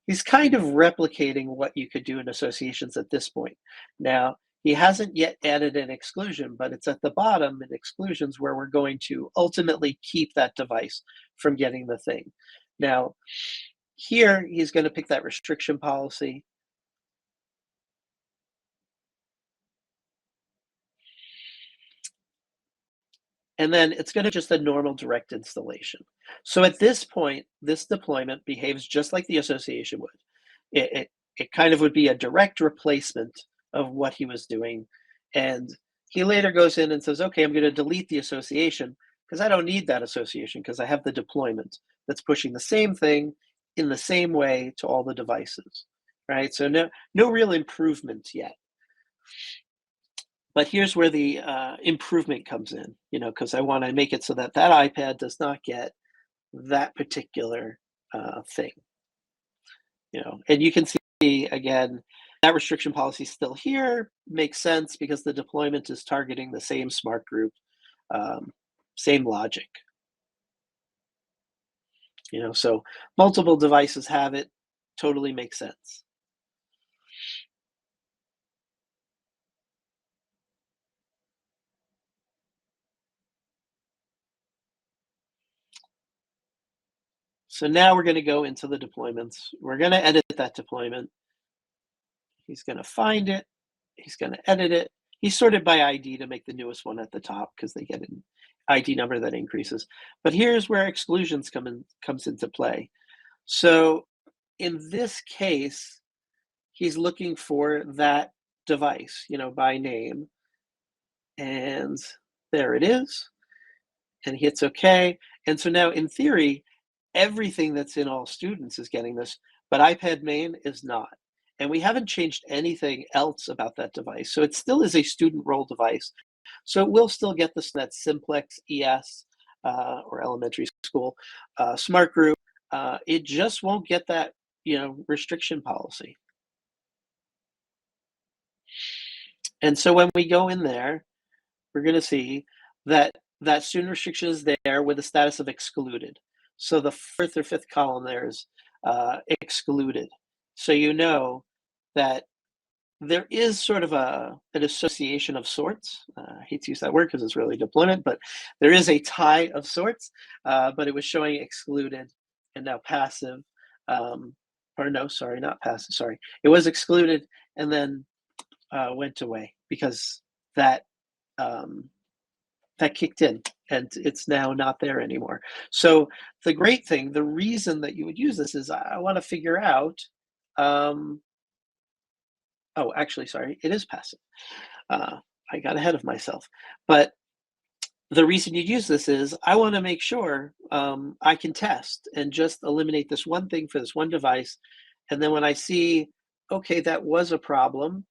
He's kind of replicating what you could do in associations at this point. Now, he hasn't yet added an exclusion, but it's at the bottom in exclusions where we're going to ultimately keep that device from getting the thing. Now, here he's going to pick that restriction policy. And then it's going to just a normal direct installation. So at this point, this deployment behaves just like the association would. It kind of would be a direct replacement of what he was doing. And he later goes in and says, okay, I'm going to delete the association because I don't need that association because I have the deployment that's pushing the same thing in the same way to all the devices, right? So no real improvement yet. But here's where the improvement comes in, you know, because I want to make it so that that iPad does not get that particular thing, you know. And you can see, again, that restriction policy is still here. Makes sense because the deployment is targeting the same smart group, same logic. You know, so multiple devices have it, totally makes sense. So now we're going to go into the deployments. We're going to edit that deployment. He's going to find it. He's going to edit it. He's sorted by ID to make the newest one at the top because they get an ID number that increases. But here's where exclusions comes into play. So in this case, he's looking for that device, you know, by name. And there it is. And he hits OK. And so now in theory, everything that's in all students is getting this, but iPad main is not. And we haven't changed anything else about that device. So it still is a student role device. So it will still get this, that simplex ES or elementary school smart group. It just won't get that, you know, restriction policy. And so when we go in there, we're going to see that that student restriction is there with a status of excluded. So the fourth or fifth column there is excluded. So you know that there is sort of an association of sorts. I hate to use that word because it's really deployment, but there is a tie of sorts, but it was showing excluded and now passive. Or no, sorry, not passive, sorry. It was excluded and then went away because that that kicked in and it's now not there anymore. So the great thing, the reason that you would use this is I want to figure out, oh, actually, sorry, it is passive. I got ahead of myself, but the reason you'd use this is I want to make sure I can test and just eliminate this one thing for this one device. And then when I see, okay, that was a problem,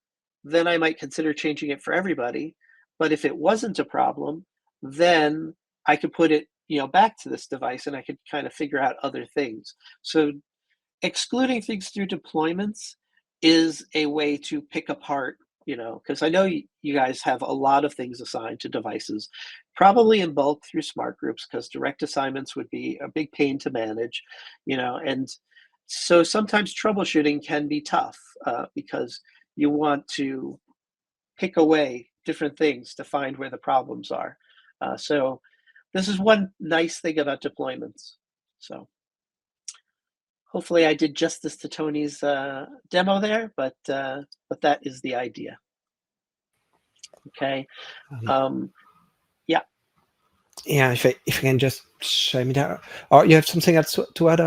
then I might consider changing it for everybody. But if it wasn't a problem, then I could put it, back to this device and I could kind of figure out other things. So excluding things through deployments is a way to pick apart, because I know you guys have a lot of things assigned to devices, probably in bulk through smart groups, because direct assignments would be a big pain to manage, and so sometimes troubleshooting can be tough because you want to pick away different things to find where the problems are. So this is one nice thing about deployments. So hopefully I did justice to Tony's demo there, but that is the idea. Okay. Yeah. Yeah, if I can just chime in there. Or you have something else to add?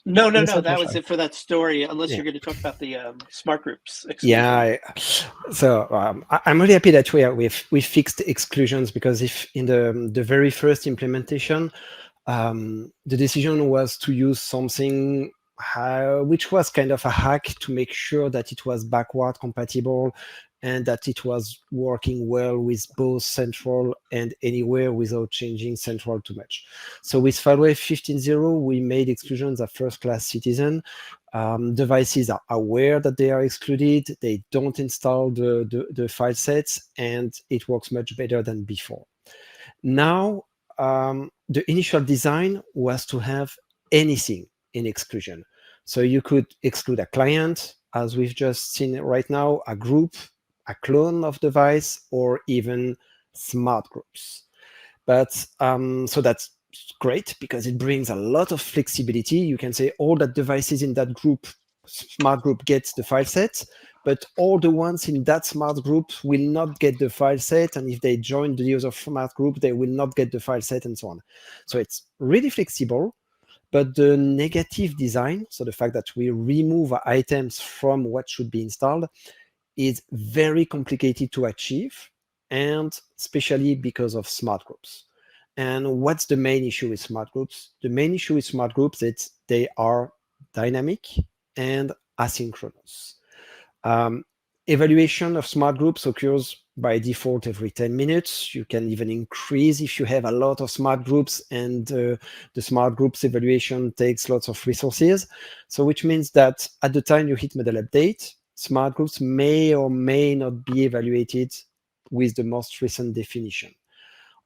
No, that was it for that story, unless you're going to talk about the smart groups exclusion. Yeah, so I'm really happy that we fixed exclusions, because if in the very first implementation, the decision was to use something which was kind of a hack to make sure that it was backward compatible and that it was working well with both central and anywhere without changing central too much. So with FileWave 15.0, we made exclusions a first-class citizen. Devices are aware that they are excluded, they don't install the file sets, and it works much better than before. Now, the initial design was to have anything in exclusion. So you could exclude a client, as we've just seen right now, a group, a clone of device, or even smart groups. But so that's great, because it brings a lot of flexibility. You can say all the devices in that group, smart group, gets the file set, but all the ones in that smart group will not get the file set, and if they join the user smart group, they will not get the file set, and so on. So it's really flexible. But the negative design, so the fact that we remove items from what should be installed, is very complicated to achieve, and especially because of smart groups. And what's the main issue with smart groups? The main issue with smart groups is they are dynamic and asynchronous. Evaluation of smart groups occurs by default every 10 minutes. You can even increase if you have a lot of smart groups, and the smart groups evaluation takes lots of resources. So which means that at the time you hit model update, smart groups may or may not be evaluated with the most recent definition.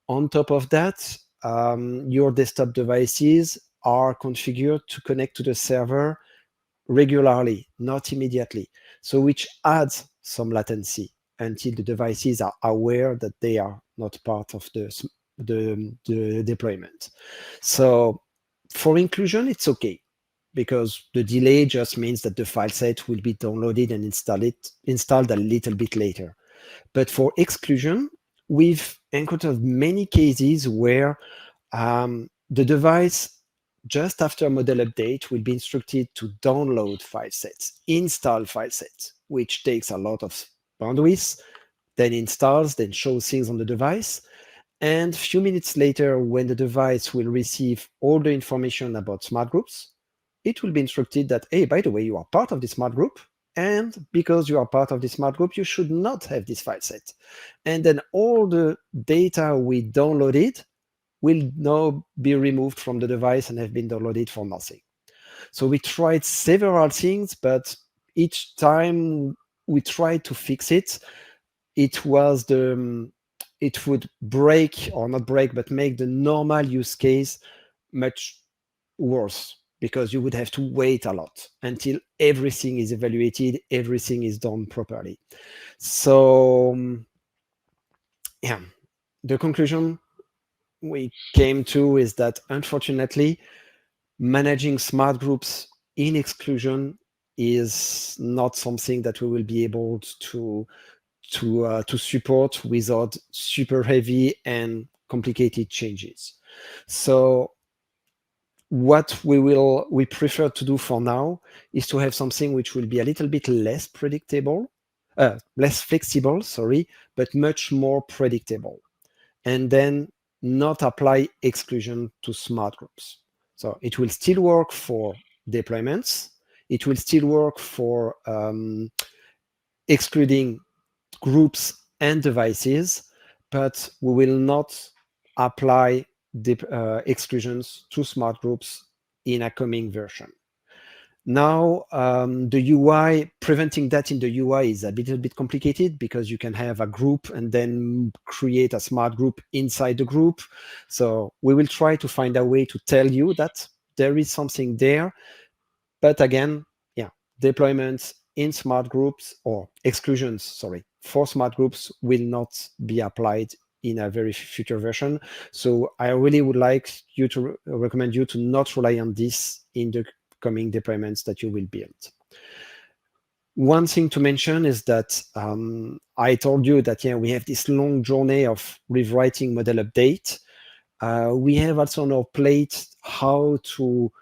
On top of that, your desktop devices are configured to connect to the server regularly, not immediately. So which adds some latency until the devices are aware that they are not part of the deployment. So for inclusion, it's okay, because the delay just means that the file set will be downloaded and installed a little bit later. But for exclusion, we've encountered many cases where the device, just after a model update, will be instructed to download file sets, install file sets, which takes a lot of bandwidth, then installs, then shows things on the device. And a few minutes later, when the device will receive all the information about smart groups, it will be instructed that, hey, by the way, you are part of the smart group, and because you are part of the smart group, you should not have this file set. And then all the data we downloaded will now be removed from the device and have been downloaded for nothing. So we tried several things, but each time we tried to fix it, it would break, or not break, but make the normal use case much worse, because you would have to wait a lot until everything is evaluated, everything is done properly. So yeah, the conclusion we came to is that, unfortunately, managing smart groups in exclusion is not something that we will be able to support without super heavy and complicated changes. So what we prefer to do for now is to have something which will be a little bit less flexible, but much more predictable. and then not apply exclusion to smart groups. So it will still work for deployments. It will still work for excluding groups and devices, but we will not apply the exclusions to smart groups in a coming version. Now, the UI, preventing that in the UI is a little bit complicated because you can have a group and then create a smart group inside the group. So we will try to find a way to tell you that there is something there. But again, yeah, deployments in smart groups or exclusions, sorry, for smart groups will not be applied in a very future version. So I really would like you to recommend you to not rely on this in the coming deployments that you will build. One thing to mention is that I told you that we have this long journey of rewriting model update. We have also on our plate how to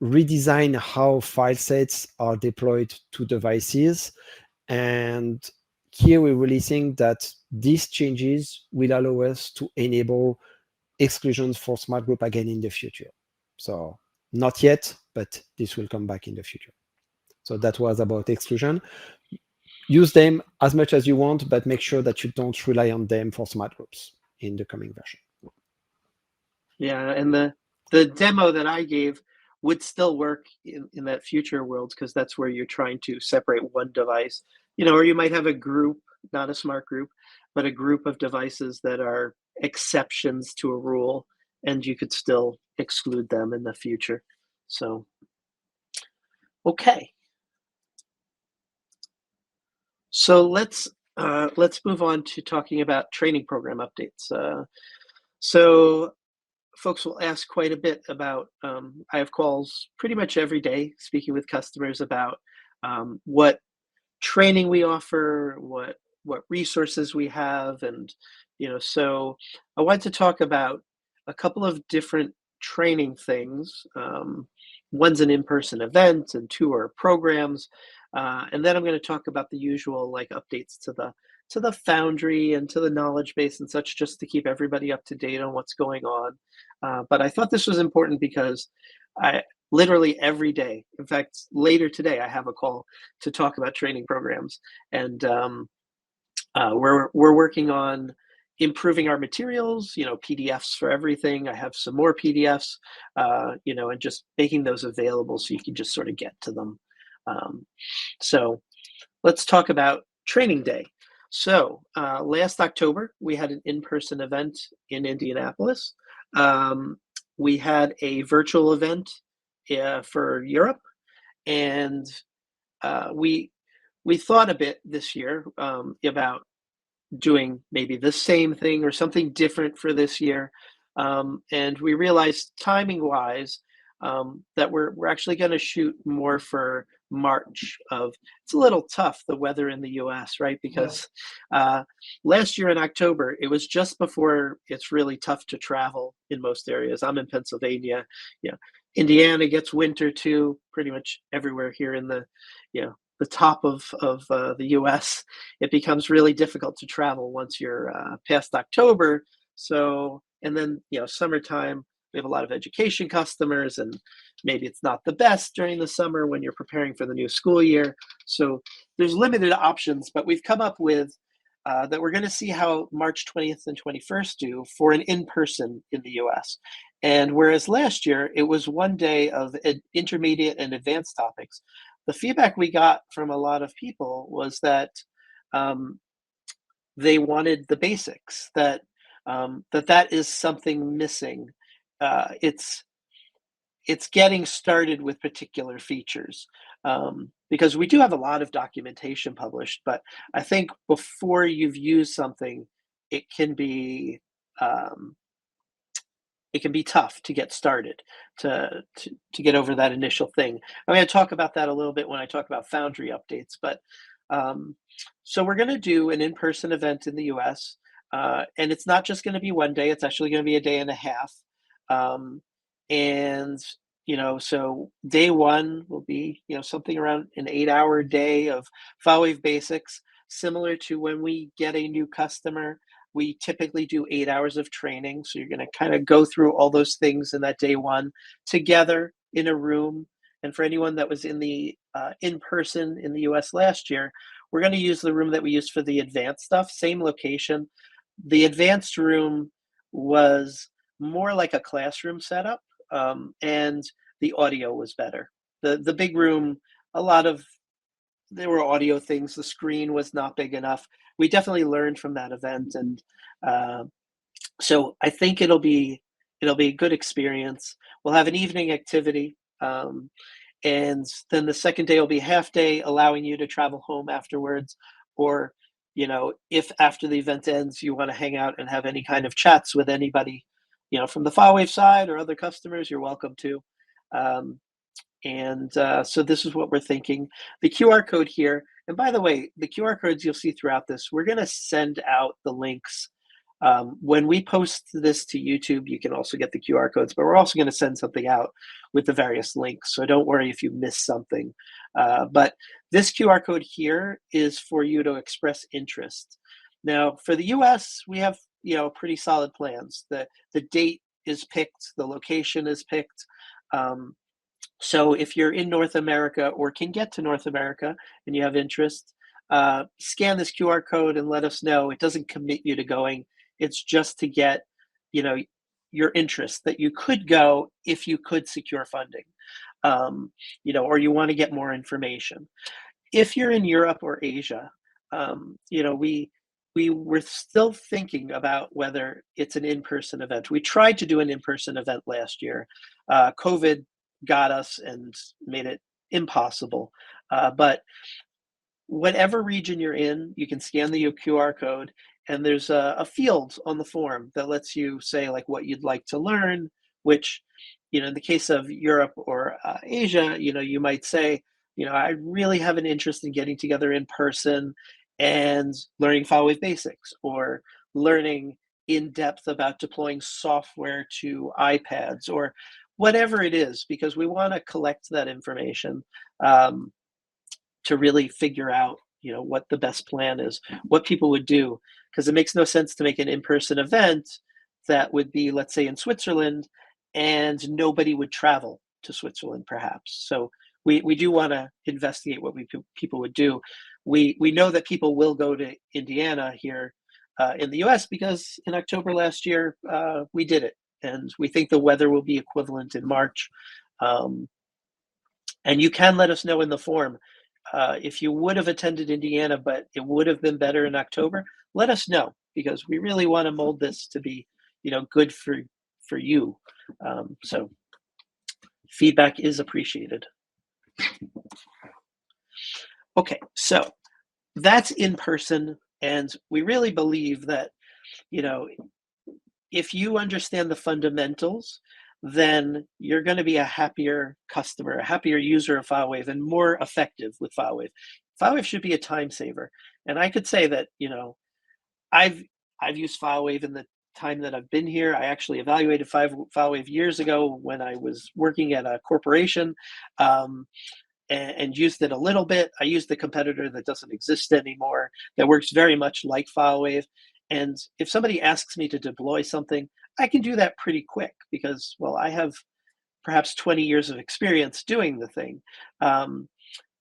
redesign how file sets are deployed to devices. And here we really think that these changes will allow us to enable exclusions for smart group again in the future. So not yet, but this will come back in the future. So that was about exclusion. Use them as much as you want, but make sure that you don't rely on them for smart groups in the coming version. Yeah, and the demo that I gave would still work in that future world, because that's where you're trying to separate one device, or you might have a group, not a smart group, but a group of devices that are exceptions to a rule, and you could still exclude them in the future. So, okay. So let's move on to talking about training program updates. So folks will ask quite a bit about, I have calls pretty much every day speaking with customers about what training we offer, what resources we have. And, so I want to talk about a couple of different training things. One's an in-person event and two are programs. And then I'm going to talk about the usual like updates to the Foundry and to the knowledge base and such, just to keep everybody up to date on what's going on. But I thought this was important because I literally every day, in fact, later today, I have a call to talk about training programs. And we're working on improving our materials, PDFs for everything. I have some more PDFs, and just making those available so you can just sort of get to them. So let's talk about training day. So last October, we had an in-person event in Indianapolis. We had a virtual event for Europe, and we thought a bit this year about doing maybe the same thing or something different for this year. And we realized timing-wise that we're actually going to shoot more for March it's a little tough, the weather in the US, right? Because last year in October, it was just before it's really tough to travel in most areas. I'm in Pennsylvania. Indiana gets winter too, pretty much everywhere here in the top of the US. It becomes really difficult to travel once you're past October. So, and then, summertime, we have a lot of education customers, and maybe it's not the best during the summer when you're preparing for the new school year. So there's limited options, but we've come up with that we're going to see how March 20th and 21st do for an in-person in the US. And whereas last year it was one day of intermediate and advanced topics, the feedback we got from a lot of people was that they wanted the basics, that is something missing. It's getting started with particular features, because we do have a lot of documentation published, but I think before you've used something, it can be tough to get started, to get over that initial thing. I'm going to talk about that a little bit when I talk about Foundry updates, but so we're going to do an in-person event in the US, and it's not just going to be one day, it's actually going to be a day and a half. And, so day one will be, something around an 8-hour day of FileWave basics, similar to when we get a new customer. We typically do 8 hours of training. So you're going to kind of go through all those things in that day one together in a room. And for anyone that was in the in-person in the US last year, we're going to use the room that we used for the advanced stuff, same location. The advanced room was more like a classroom setup, and the audio was better. The big room, there were audio things. The screen was not big enough. We definitely learned from that event, and so I think it'll be a good experience. We'll have an evening activity, and then the second day will be a half day, allowing you to travel home afterwards, or if after the event ends you want to hang out and have any kind of chats with anybody, from the FileWave side or other customers, you're welcome to. So this is what we're thinking. The QR code here, and by the way, the QR codes you'll see throughout this, we're going to send out the links. When we post this to YouTube, you can also get the QR codes, but we're also going to send something out with the various links. So don't worry if you miss something. But this QR code here is for you to express interest. Now, for the US, we have pretty solid plans. The date is picked, the location is picked. So if you're in North America or can get to North America and you have interest, scan this QR code and let us know. It doesn't commit you to going. It's just to get, your interest that you could go if you could secure funding, or you want to get more information. If you're in Europe or Asia, we were still thinking about whether it's an in-person event. We tried to do an in-person event last year. COVID got us and made it impossible. But whatever region you're in, you can scan the QR code, and there's a field on the form that lets you say like what you'd like to learn, which, in the case of Europe or Asia, you might say, I really have an interest in getting together in person and learning FileWave basics, or learning in depth about deploying software to iPads, or whatever it is, because we want to collect that information to really figure out, what the best plan is, what people would do, because it makes no sense to make an in-person event that would be, let's say, in Switzerland, and nobody would travel to Switzerland, perhaps. So we do want to investigate what people would do. We know that people will go to Indiana here in the US, because in October last year, we did it. And we think the weather will be equivalent in March. And you can let us know in the form. If you would have attended Indiana, but it would have been better in October, let us know, because we really want to mold this to be, good for you. So feedback is appreciated. Okay, so that's in person. And we really believe that, if you understand the fundamentals, then you're going to be a happier customer, a happier user of FileWave, and more effective with FileWave. FileWave should be a time saver. And I could say that, I've used FileWave in the time that I've been here. I actually evaluated FileWave years ago when I was working at a corporation, and used it a little bit. I used the competitor that doesn't exist anymore that works very much like FileWave. And if somebody asks me to deploy something, I can do that pretty quick, because, well, I have perhaps 20 years of experience doing the thing.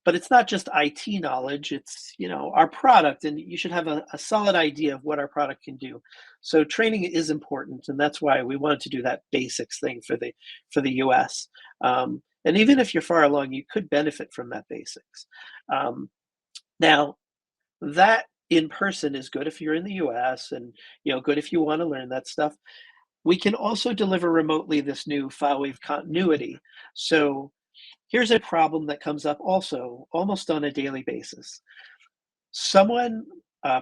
But it's not just IT knowledge, it's, our product, and you should have a solid idea of what our product can do. So training is important, and that's why we wanted to do that basics thing for the US. And even if you're far along, you could benefit from that basics. Now, that in person is good if you're in the US, and good if you want to learn that stuff. We can also deliver remotely this new FileWave continuity. So here's a problem that comes up also almost on a daily basis. Someone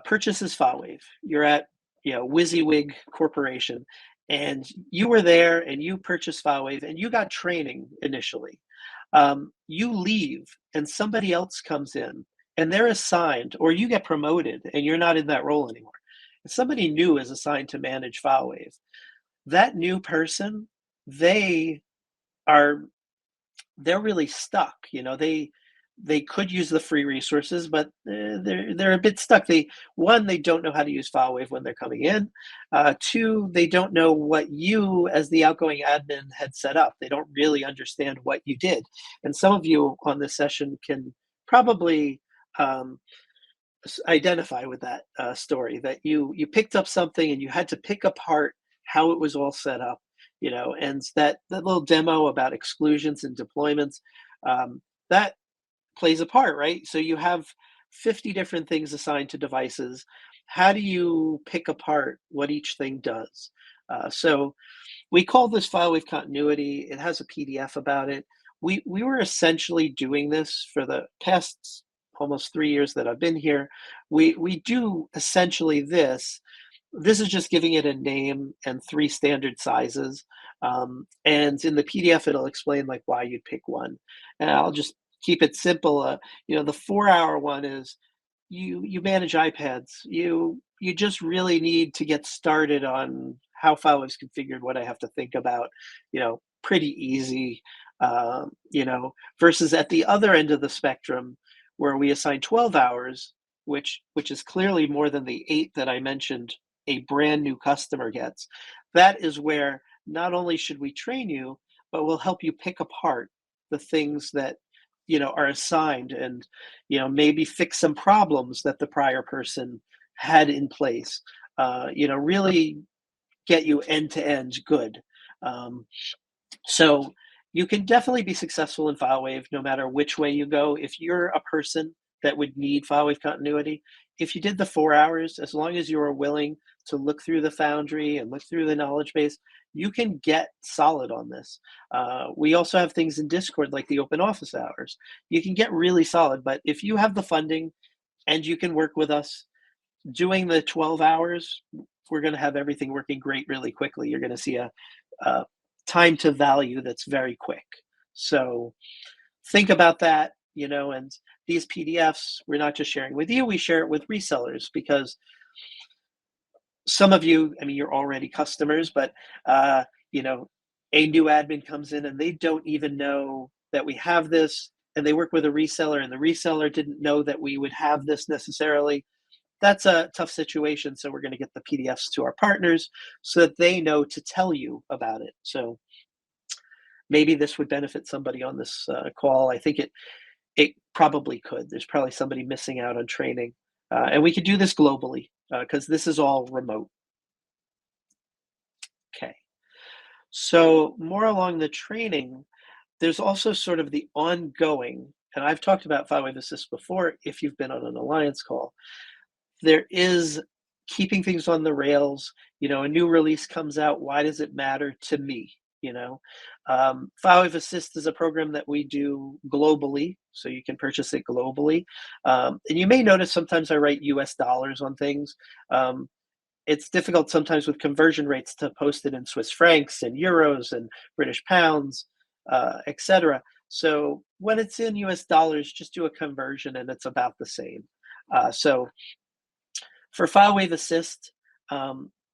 purchases FileWave. You're at WYSIWYG Corporation, and you were there and you purchased FileWave and you got training initially. You leave and somebody else comes in and they're assigned, or you get promoted and you're not in that role anymore. If somebody new is assigned to manage FileWave, that new person, they're really stuck. they could use the free resources, but they're a bit stuck. They don't know how to use FileWave when they're coming in. Two, they don't know what you as the outgoing admin had set up. They don't really understand what you did. And some of you on this session can probably identify with that story, that you picked up something and you had to pick apart how it was all set up, and that little demo about exclusions and deployments, that plays a part, right? So you have 50 different things assigned to devices. How do you pick apart what each thing does? So we call this FileWave continuity. It has a PDF about it. We were essentially doing this for the past almost 3 years that I've been here. We do essentially this. This is just giving it a name and 3 standard sizes. And in the PDF, it'll explain like why you'd pick one. And I'll just keep it simple. The 4-hour one is you manage iPads. You just really need to get started on how FileWave's configured, what I have to think about. Pretty easy. Versus at the other end of the spectrum, where we assign 12 hours, which is clearly more than the 8 that I mentioned a brand new customer gets. That is where not only should we train you, but we'll help you pick apart the things that are assigned, and maybe fix some problems that the prior person had in place. Really get you end to end good. So you can definitely be successful in FileWave no matter which way you go. If you're a person that would need FileWave continuity, if you did the 4 hours, as long as you are willing to look through the Foundry and look through the knowledge base, you can get solid on this. We also have things in Discord like the open office hours. You can get really solid, but if you have the funding and you can work with us, doing the 12 hours, we're going to have everything working great really quickly. You're going to see a time to value that's very quick. So think about that, and these PDFs, we're not just sharing with you, we share it with resellers, because some of you, you're already customers, but a new admin comes in and they don't even know that we have this, and they work with a reseller and the reseller didn't know that we would have this necessarily. That's a tough situation. So we're going to get the PDFs to our partners so that they know to tell you about it. So maybe this would benefit somebody on this call. I think it probably could. There's probably somebody missing out on training. And we could do this globally because this is all remote. Okay. So more along the training, there's also sort of the ongoing, and I've talked about FileWave Assist before if you've been on an Alliance call. There is keeping things on the rails. A new release comes out. Why does it matter to me? FileWave Assist is a program that we do globally, so you can purchase it globally. And you may notice sometimes I write US dollars on things. It's difficult sometimes with conversion rates to post it in Swiss francs and euros and British pounds, etc. So when it's in US dollars, just do a conversion and it's about the same. So for FileWave Assist,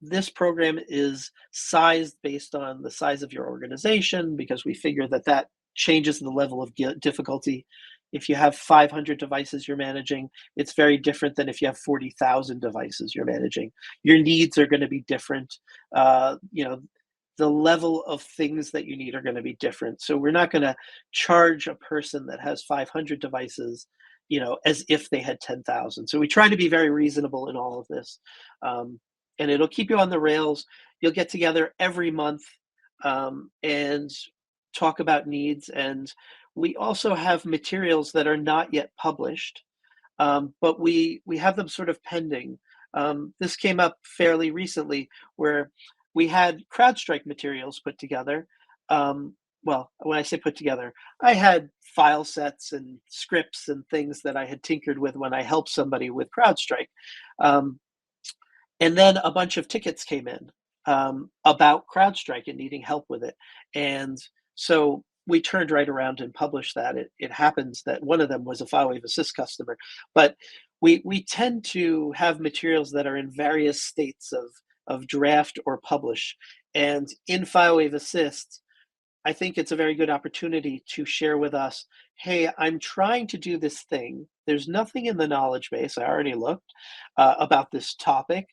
this program is sized based on the size of your organization, because we figure that changes the level of difficulty. If you have 500 devices you're managing, it's very different than if you have 40,000 devices you're managing. Your needs are going to be different. The level of things that you need are going to be different. So we're not going to charge a person that has 500 devices, as if they had 10,000. So we try to be very reasonable in all of this. And it'll keep you on the rails. You'll get together every month and talk about needs. And we also have materials that are not yet published, but we have them sort of pending. This came up fairly recently where we had CrowdStrike materials put together. Well, when I say put together, I had file sets and scripts and things that I had tinkered with when I helped somebody with CrowdStrike. And then a bunch of tickets came in about CrowdStrike and needing help with it. And so we turned right around and published that. It happens that one of them was a FileWave Assist customer, but we tend to have materials that are in various states of draft or publish. And in FileWave Assist, I think it's a very good opportunity to share with us, hey, I'm trying to do this thing. There's nothing in the knowledge base. I already looked about this topic.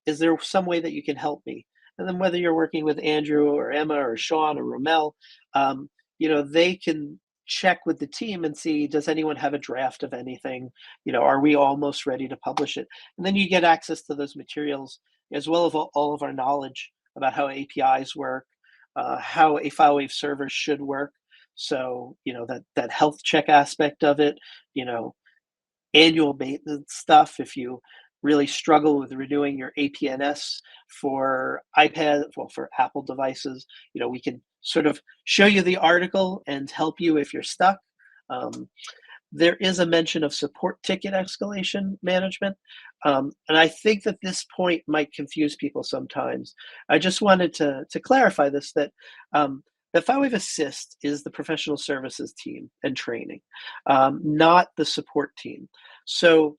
Is there some way that you can help me? And then whether you're working with Andrew or Emma or Sean or Romel, they can check with the team and see, does anyone have a draft of anything? Are we almost ready to publish it? And then you get access to those materials as well as all of our knowledge about how APIs work, how a FileWave server should work. So, that health check aspect of it, annual maintenance stuff. If you really struggle with renewing your APNS for iPad, well, for Apple devices, we can sort of show you the article and help you if you're stuck. There is a mention of support ticket escalation management. And I think that this point might confuse people sometimes. I just wanted to clarify this, that the FileWave Assist is the professional services team and training, not the support team. So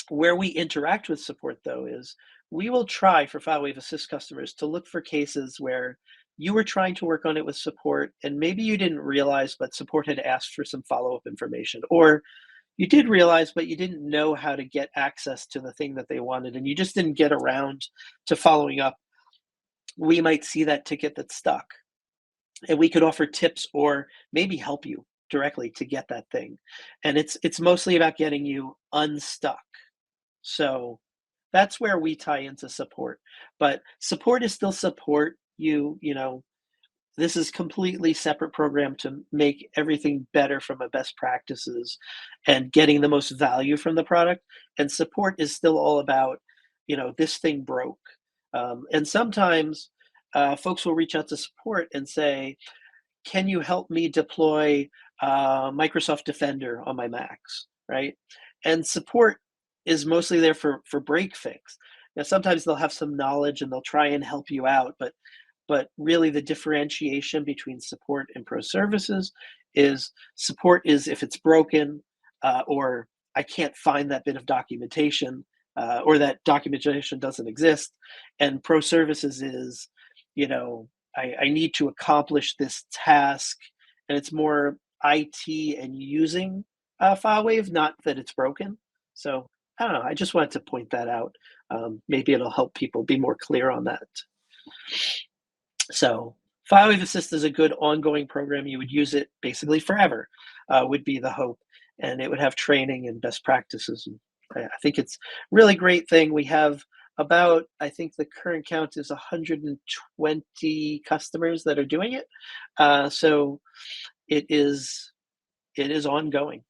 where we interact with support, though, is we will try for FileWave Assist customers to look for cases where you were trying to work on it with support and maybe you didn't realize, but support had asked for some follow-up information, or you did realize, but you didn't know how to get access to the thing that they wanted and you just didn't get around to following up. We might see that ticket that's stuck and we could offer tips or maybe help you directly to get that thing. And it's mostly about getting you unstuck. So that's where we tie into support. But support is still support. This is completely separate program to make everything better from a best practices and getting the most value from the product. And support is still all about, this thing broke. And sometimes folks will reach out to support and say, can you help me deploy Microsoft Defender on my Macs, right? And support is mostly there for break fix. Now, sometimes they'll have some knowledge and they'll try and help you out, but really the differentiation between support and pro services is support is if it's broken or I can't find that bit of documentation or that documentation doesn't exist. And pro services is, I need to accomplish this task, and it's more IT and using FileWave, not that it's broken. So I don't know. I just wanted to point that out. Maybe it'll help people be more clear on that. So FileWave Assist is a good ongoing program. You would use it basically forever, would be the hope. And it would have training and best practices. And I think it's a really great thing. We have about, I think the current count is 120 customers that are doing it. So it is ongoing.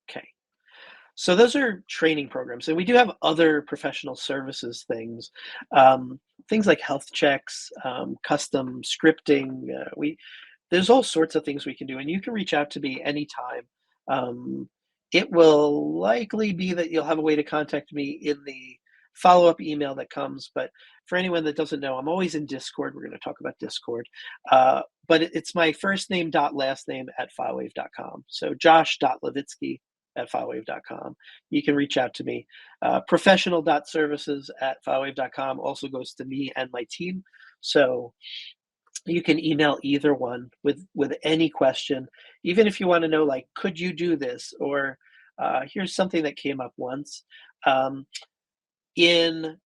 Okay. So those are training programs. And we do have other professional services things, things like health checks, custom scripting. There's all sorts of things we can do. And you can reach out to me anytime. It will likely be that you'll have a way to contact me in the follow-up email that comes. But for anyone that doesn't know, I'm always in Discord. We're going to talk about Discord. But it's my first name dot last name at filewave.com. So josh.levitsky at filewave.com. You can reach out to me. Professional.services@filewave.com also goes to me and my team. So you can email either one with any question, even if you want to know, like, could you do this? Or here's something that came up once. In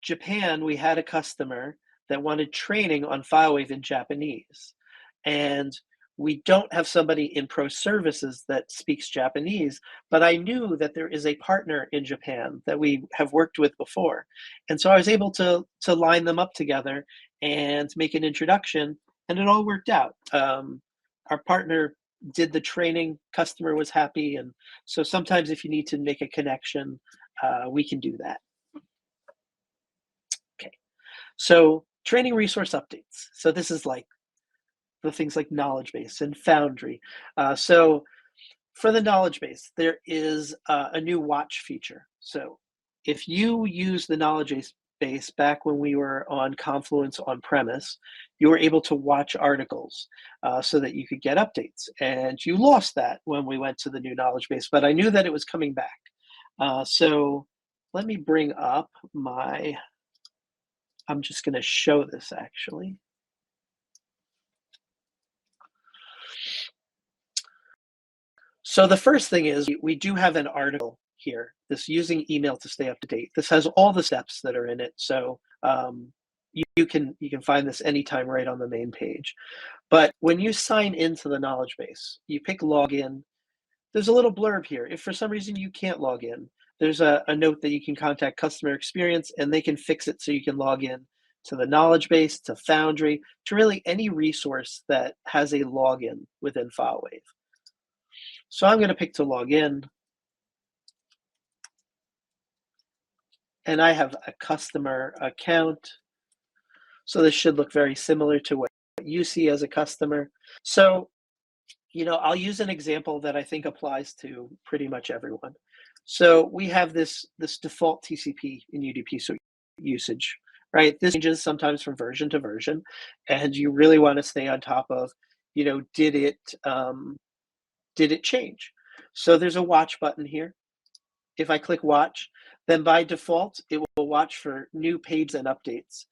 Japan, we had a customer that wanted training on FileWave in Japanese. And we don't have somebody in pro services that speaks Japanese, but I knew that there is a partner in Japan that we have worked with before. And so I was able to line them up together and make an introduction, and it all worked out. Our partner did the training, customer was happy. And so sometimes if you need to make a connection, we can do that. Okay, so training resource updates. So this is like the things like knowledge base and Foundry. So for the knowledge base, there is a new watch feature. So if you use the knowledge base back when we were on Confluence on premise, you were able to watch articles so that you could get updates. And you lost that when we went to the new knowledge base, but I knew that it was coming back. So let me bring up I'm just going to show this actually. So the first thing is we do have an article here, this using email to stay up to date. This has all the steps that are in it. So you can find this anytime right on the main page. But when you sign into the knowledge base, you pick login. There's a little blurb here. If for some reason you can't log in, there's a note that you can contact customer experience and they can fix it so you can log in to the knowledge base, to Foundry, to really any resource that has a login within FileWave. So I'm going to pick to log in. And I have a customer account. So this should look very similar to what you see as a customer. So, I'll use an example that I think applies to pretty much everyone. So we have this default TCP in UDP usage, right? This changes sometimes from version to version, and you really want to stay on top of, did it change? So there's a watch button here. If I click watch, then by default, it will watch for new pages and updates.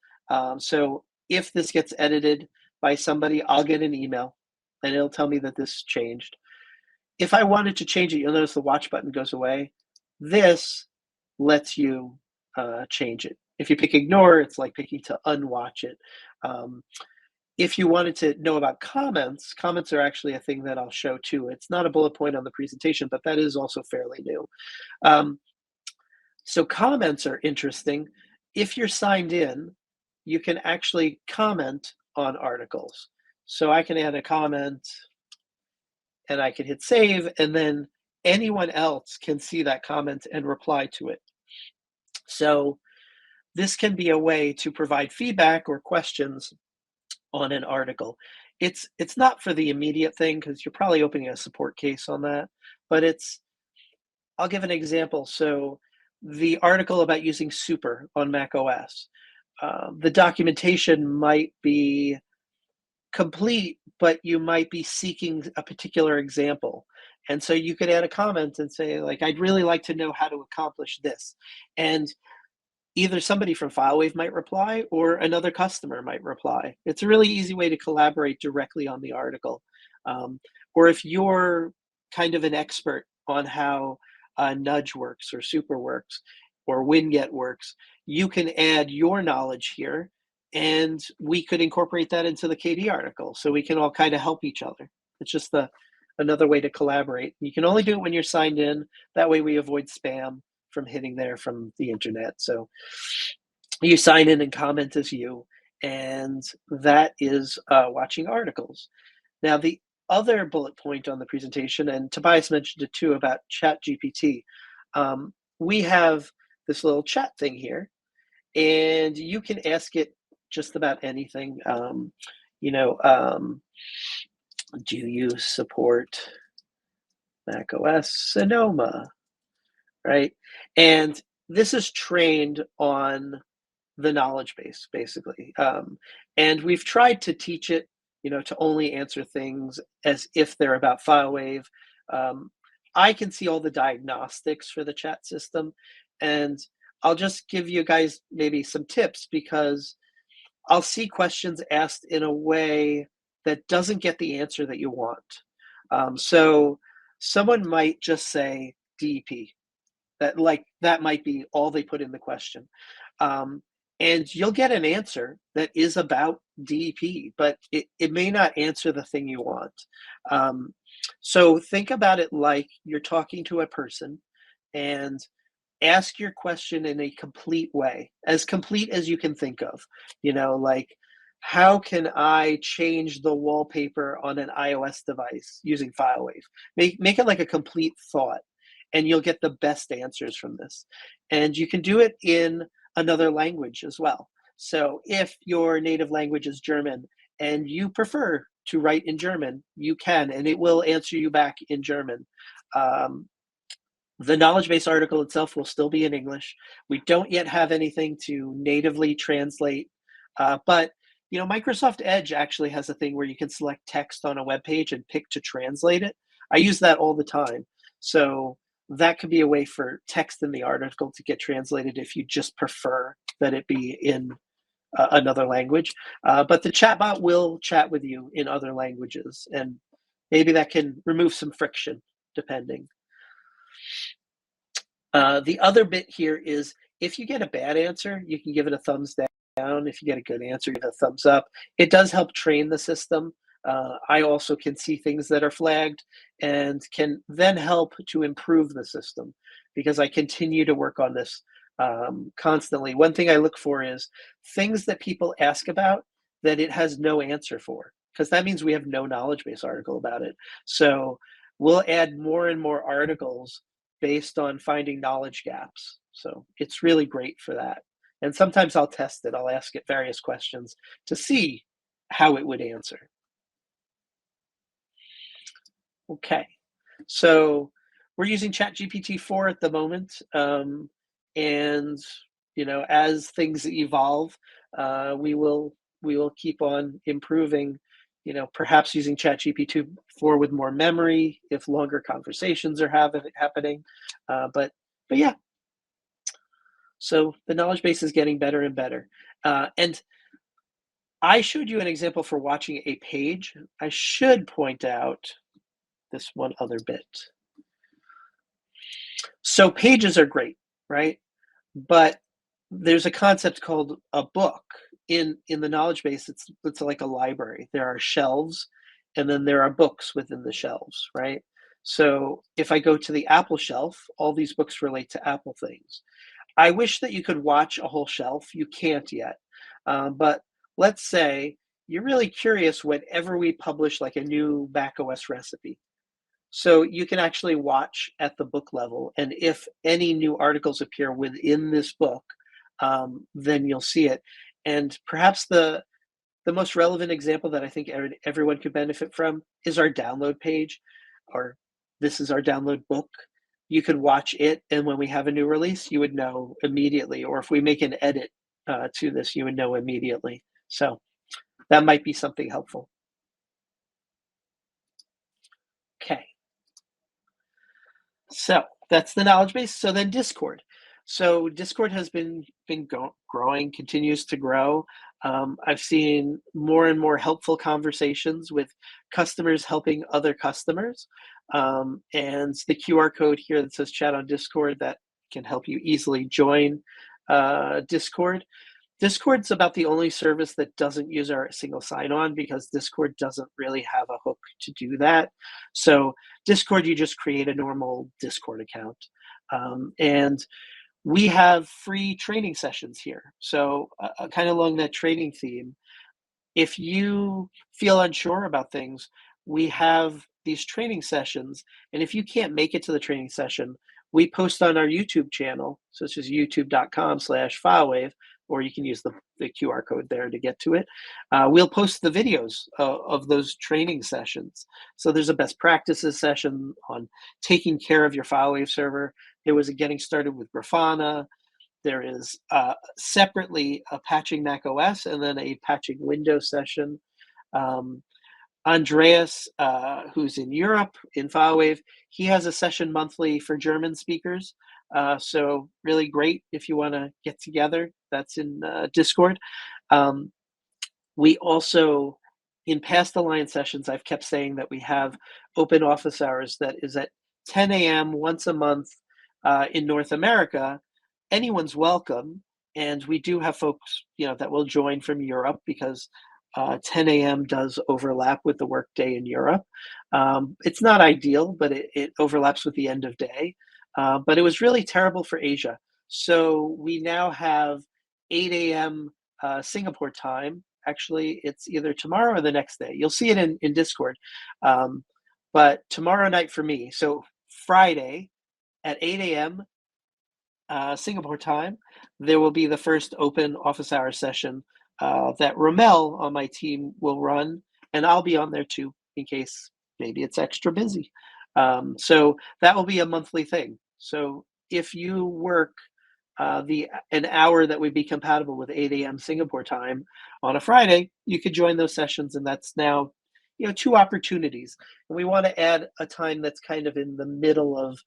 So if this gets edited by somebody, I'll get an email and it'll tell me that this changed. If I wanted to change it, you'll notice the watch button goes away. This lets you change it. If you pick ignore, it's like picking to unwatch it. If you wanted to know about comments are actually a thing that I'll show too. It's not a bullet point on the presentation, but that is also fairly new. So comments are interesting. If you're signed in, you can actually comment on articles. So I can add a comment and I can hit save, and then anyone else can see that comment and reply to it. So this can be a way to provide feedback or questions on an article. It's not for the immediate thing because you're probably opening a support case on that, but I'll give an example. So the article about using Super on Mac OS, the documentation might be complete, but you might be seeking a particular example. And so you could add a comment and say, like, I'd really like to know how to accomplish this. And either somebody from FileWave might reply or another customer might reply. It's a really easy way to collaborate directly on the article. Or if you're kind of an expert on how Nudge works or Super works or Winget works, you can add your knowledge here and we could incorporate that into the KD article so we can all kind of help each other. It's just another way to collaborate. You can only do it when you're signed in. That way we avoid spam from hitting there from the internet. So you sign in and comment as you, and that is watching articles. Now the other bullet point on the presentation, and Tobias mentioned it too about ChatGPT, we have this little chat thing here, and you can ask it just about anything. Do you support Mac OS Sonoma? Right? And this is trained on the knowledge base, basically. And we've tried to teach it, to only answer things as if they're about FileWave. I can see all the diagnostics for the chat system, and I'll just give you guys maybe some tips because I'll see questions asked in a way that doesn't get the answer that you want. So someone might just say DEP. That might be all they put in the question. And you'll get an answer that is about DEP, but it may not answer the thing you want. So think about it like you're talking to a person and ask your question in a complete way, as complete as you can think of. Like, how can I change the wallpaper on an iOS device using FileWave? Make it like a complete thought, and you'll get the best answers from this. And you can do it in another language as well. So if your native language is German and you prefer to write in German, you can, and it will answer you back in German. The knowledge base article itself will still be in English. We don't yet have anything to natively translate, but Microsoft Edge actually has a thing where you can select text on a web page and pick to translate it. I use that all the time. So that could be a way for text in the article to get translated if you just prefer that it be in another language. But the chatbot will chat with you in other languages, and maybe that can remove some friction depending. The other bit here is if you get a bad answer, you can give it a thumbs down. If you get a good answer, give it a thumbs up. It does help train the system. I also can see things that are flagged and can then help to improve the system because I continue to work on this constantly. One thing I look for is things that people ask about that it has no answer for, because that means we have no knowledge base article about it. So we'll add more and more articles based on finding knowledge gaps. So it's really great for that. And sometimes I'll test it. I'll ask it various questions to see how it would answer. Okay, so we're using ChatGPT 4 at the moment. And you know, as things evolve, we will keep on improving, you know, perhaps using ChatGPT 4 with more memory if longer conversations are happening. But yeah, so the knowledge base is getting better and better. And I showed you an example for watching a page. I should point out this one other bit. So pages are great, right? But there's a concept called a book. In the knowledge base, it's like a library. There are shelves, and then there are books within the shelves, right? So if I go to the Apple shelf, all these books relate to Apple things. I wish that you could watch a whole shelf. You can't yet. But let's say you're really curious whenever we publish like a new macOS recipe. So you can actually watch at the book level, and if any new articles appear within this book, then you'll see it. And perhaps the most relevant example that I think everyone could benefit from is our download page, or this is our download book. You could watch it, and when we have a new release, you would know immediately. Or if we make an edit to this, you would know immediately. So that might be something helpful. Okay. So that's the knowledge base. So then Discord. So Discord has been growing, continues to grow. I've seen more and more helpful conversations with customers helping other customers. And the QR code here that says chat on Discord, that can help you easily join Discord. Discord's about the only service that doesn't use our single sign-on because Discord doesn't really have a hook to do that. So Discord, you just create a normal Discord account. And we have free training sessions here. So kind of along that training theme, if you feel unsure about things, we have these training sessions. And if you can't make it to the training session, we post on our YouTube channel, such as youtube.com/FileWave, or you can use the QR code there to get to it. We'll post the videos of those training sessions. So there's a best practices session on taking care of your FileWave server. There was a getting started with Grafana. There is separately a patching macOS and then a patching Windows session. Andreas, who's in Europe in FileWave, he has a session monthly for German speakers. So really great if you want to get together. That's in Discord. We also, in past Alliance sessions, I've kept saying that we have open office hours that is at 10 a.m. once a month in North America. Anyone's welcome. And we do have folks, you know, that will join from Europe because 10 a.m. does overlap with the workday in Europe. It's not ideal, but it overlaps with the end of day. But it was really terrible for Asia. So we now have 8 a.m. Singapore time. Actually, it's either tomorrow or the next day. You'll see it in Discord. But tomorrow night for me, so Friday at 8 a.m. Singapore time, there will be the first open office hour session that Rommel on my team will run, and I'll be on there too in case maybe it's extra busy. So that will be a monthly thing. So if you work an hour that would be compatible with 8 a.m. Singapore time on a Friday, you could join those sessions, and that's now, you know, 2 opportunities. And we want to add a time that's kind of in the middle of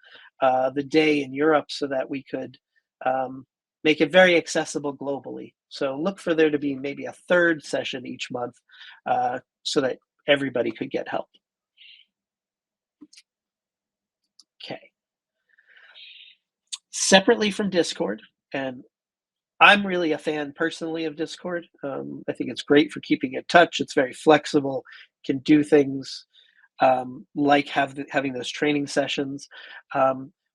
the day in Europe so that we could make it very accessible globally. So look for there to be maybe a 3rd session each month so that everybody could get help. separately from Discord. And I'm really a fan personally of Discord. I think it's great for keeping in touch. It's very flexible, can do things like having those training sessions.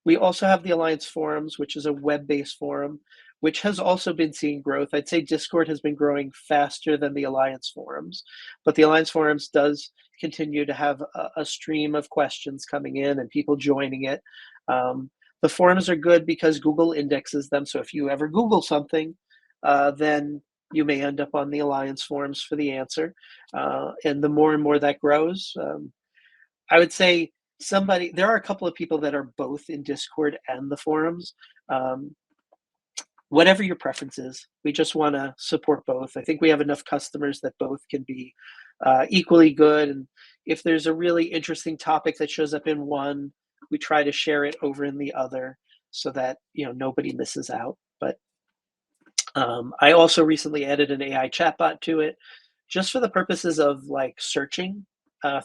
We also have the Alliance forums, which is a web-based forum, which has also been seeing growth. I'd say Discord has been growing faster than the Alliance forums, but the Alliance forums does continue to have a stream of questions coming in and people joining it. The forums are good because Google indexes them. So if you ever Google something, then you may end up on the Alliance forums for the answer. And the more and more that grows, I would say there are a couple of people that are both in Discord and the forums. Whatever your preference is, we just want to support both. I think we have enough customers that both can be equally good. And if there's a really interesting topic that shows up in one, we try to share it over in the other so that nobody misses out. But I also recently added an AI chatbot to it, just for the purposes of like searching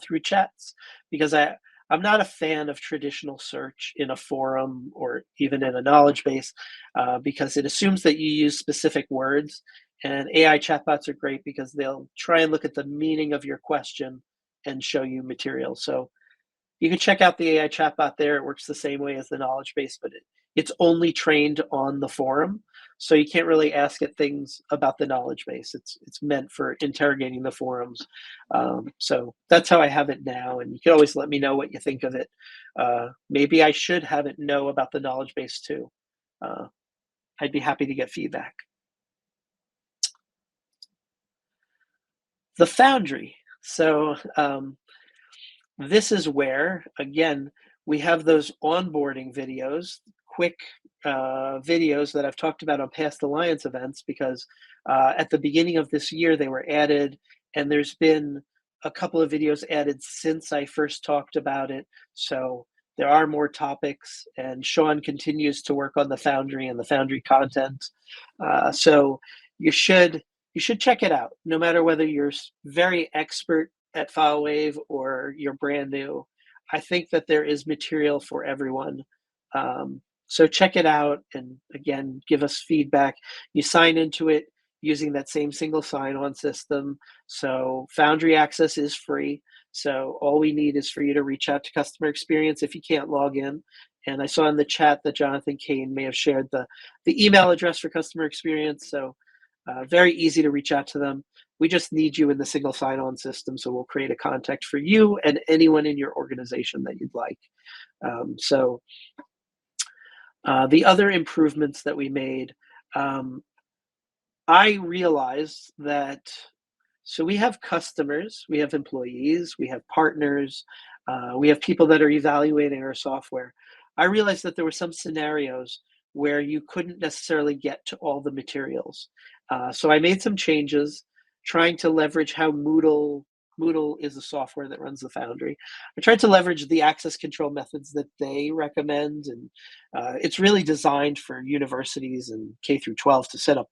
through chats, because I'm not a fan of traditional search in a forum or even in a knowledge base, because it assumes that you use specific words. And AI chatbots are great because they'll try and look at the meaning of your question and show you material. So you can check out the AI chatbot there. It works the same way as the knowledge base, but it's only trained on the forum. So you can't really ask it things about the knowledge base. It's meant for interrogating the forums. So that's how I have it now. And you can always let me know what you think of it. Maybe I should have it know about the knowledge base too. I'd be happy to get feedback. The Foundry. So this is where, again, we have those onboarding videos, quick videos that I've talked about on past Alliance events, because at the beginning of this year, they were added, and there's been a couple of videos added since I first talked about it. So there are more topics, and Sean continues to work on the Foundry and the Foundry content. So you should check it out, no matter whether you're very expert at FileWave or you're brand new. I think that there is material for everyone. So check it out, and again, give us feedback. You sign into it using that same single sign-on system. So Foundry access is free. So all we need is for you to reach out to customer experience if you can't log in. And I saw in the chat that Jonathan Kane may have shared the email address for customer experience. So very easy to reach out to them. We just need you in the single sign-on system, so we'll create a contact for you and anyone in your organization that you'd like. The other improvements that we made, I realized that, so we have customers, we have employees, we have partners, we have people that are evaluating our software. I realized that there were some scenarios where you couldn't necessarily get to all the materials. So I made some changes, trying to leverage how Moodle is the software that runs the Foundry. I tried to leverage the access control methods that they recommend, and it's really designed for universities and K through 12 to set up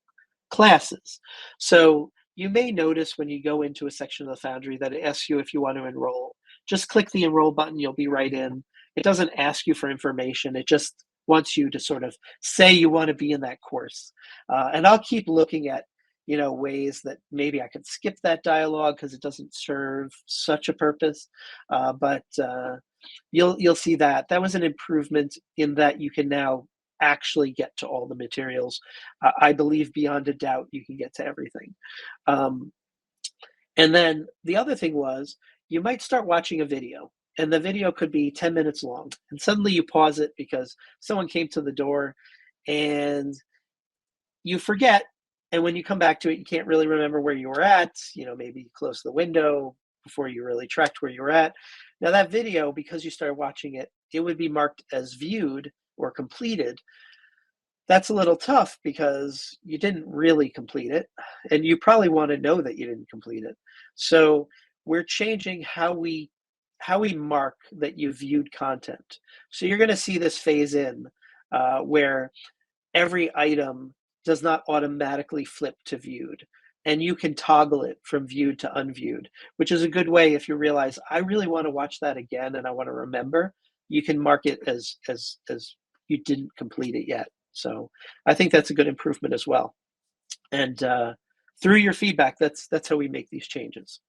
classes. So you may notice when you go into a section of the Foundry that it asks you if you want to enroll. Just click the enroll button, you'll be right in. It doesn't ask you for information, it just wants you to sort of say you want to be in that course. And I'll keep looking at ways that maybe I could skip that dialogue because it doesn't serve such a purpose. But you'll see that was an improvement in that you can now actually get to all the materials. I believe beyond a doubt you can get to everything. And then the other thing was, you might start watching a video, and the video could be 10 minutes long, and suddenly you pause it because someone came to the door and you forget. And when you come back to it, you can't really remember where you were at. Maybe you closed the window before you really tracked where you were at. Now that video, because you started watching it, it would be marked as viewed or completed. That's a little tough because you didn't really complete it, and you probably want to know that you didn't complete it. So we're changing how we mark that you viewed content. So you're going to see this phase in where every item does not automatically flip to viewed, and you can toggle it from viewed to unviewed, which is a good way if you realize I really want to watch that again and I want to remember. You can mark it as you didn't complete it yet. So I think that's a good improvement as well. And through your feedback, that's how we make these changes.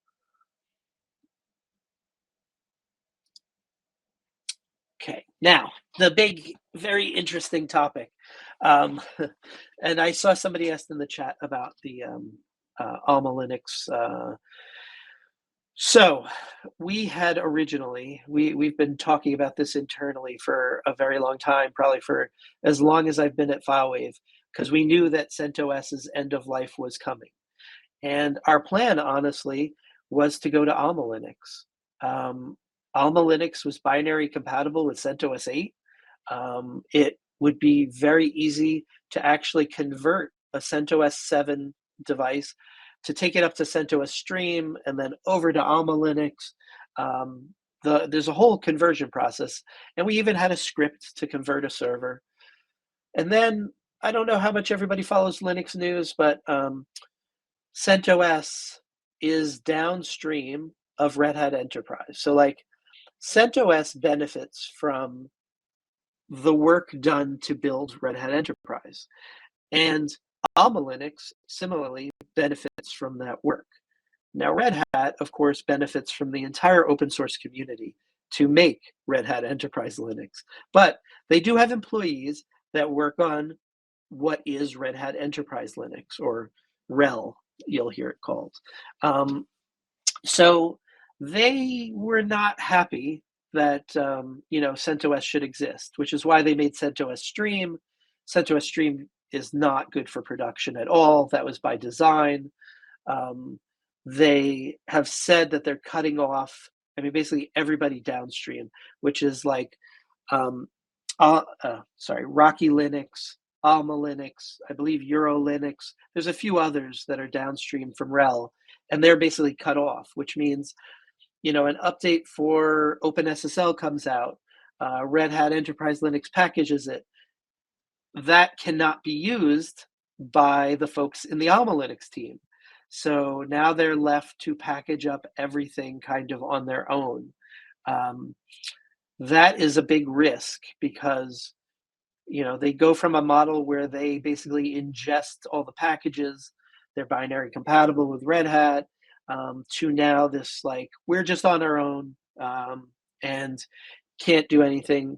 Okay, now the big, very interesting topic. And I saw somebody asked in the chat about the Alma Linux. So we had originally, we've been talking about this internally for a very long time, probably for as long as I've been at FileWave, because we knew that CentOS's end of life was coming. And our plan, honestly, was to go to Alma Linux. Alma Linux was binary compatible with CentOS 8. It would be very easy to actually convert a CentOS 7 device to take it up to CentOS Stream and then over to Alma Linux. There's a whole conversion process, and we even had a script to convert a server. And then, I don't know how much everybody follows Linux news, but CentOS is downstream of Red Hat Enterprise. So like CentOS benefits from the work done to build Red Hat Enterprise. And Alma Linux similarly benefits from that work. Now, Red Hat, of course, benefits from the entire open source community to make Red Hat Enterprise Linux. But they do have employees that work on what is Red Hat Enterprise Linux, or RHEL, you'll hear it called. So they were not happy that CentOS should exist, which is why they made CentOS Stream. CentOS Stream is not good for production at all. That was by design. They have said that they're cutting off, basically everybody downstream, which is like, Rocky Linux, Alma Linux, I believe Euro Linux. There's a few others that are downstream from RHEL, and they're basically cut off, which means, an update for OpenSSL comes out, Red Hat Enterprise Linux packages it. That cannot be used by the folks in the Alma Linux team. So now they're left to package up everything kind of on their own. That is a big risk because, they go from a model where they basically ingest all the packages, they're binary compatible with Red Hat, to now this like, we're just on our own and can't do anything,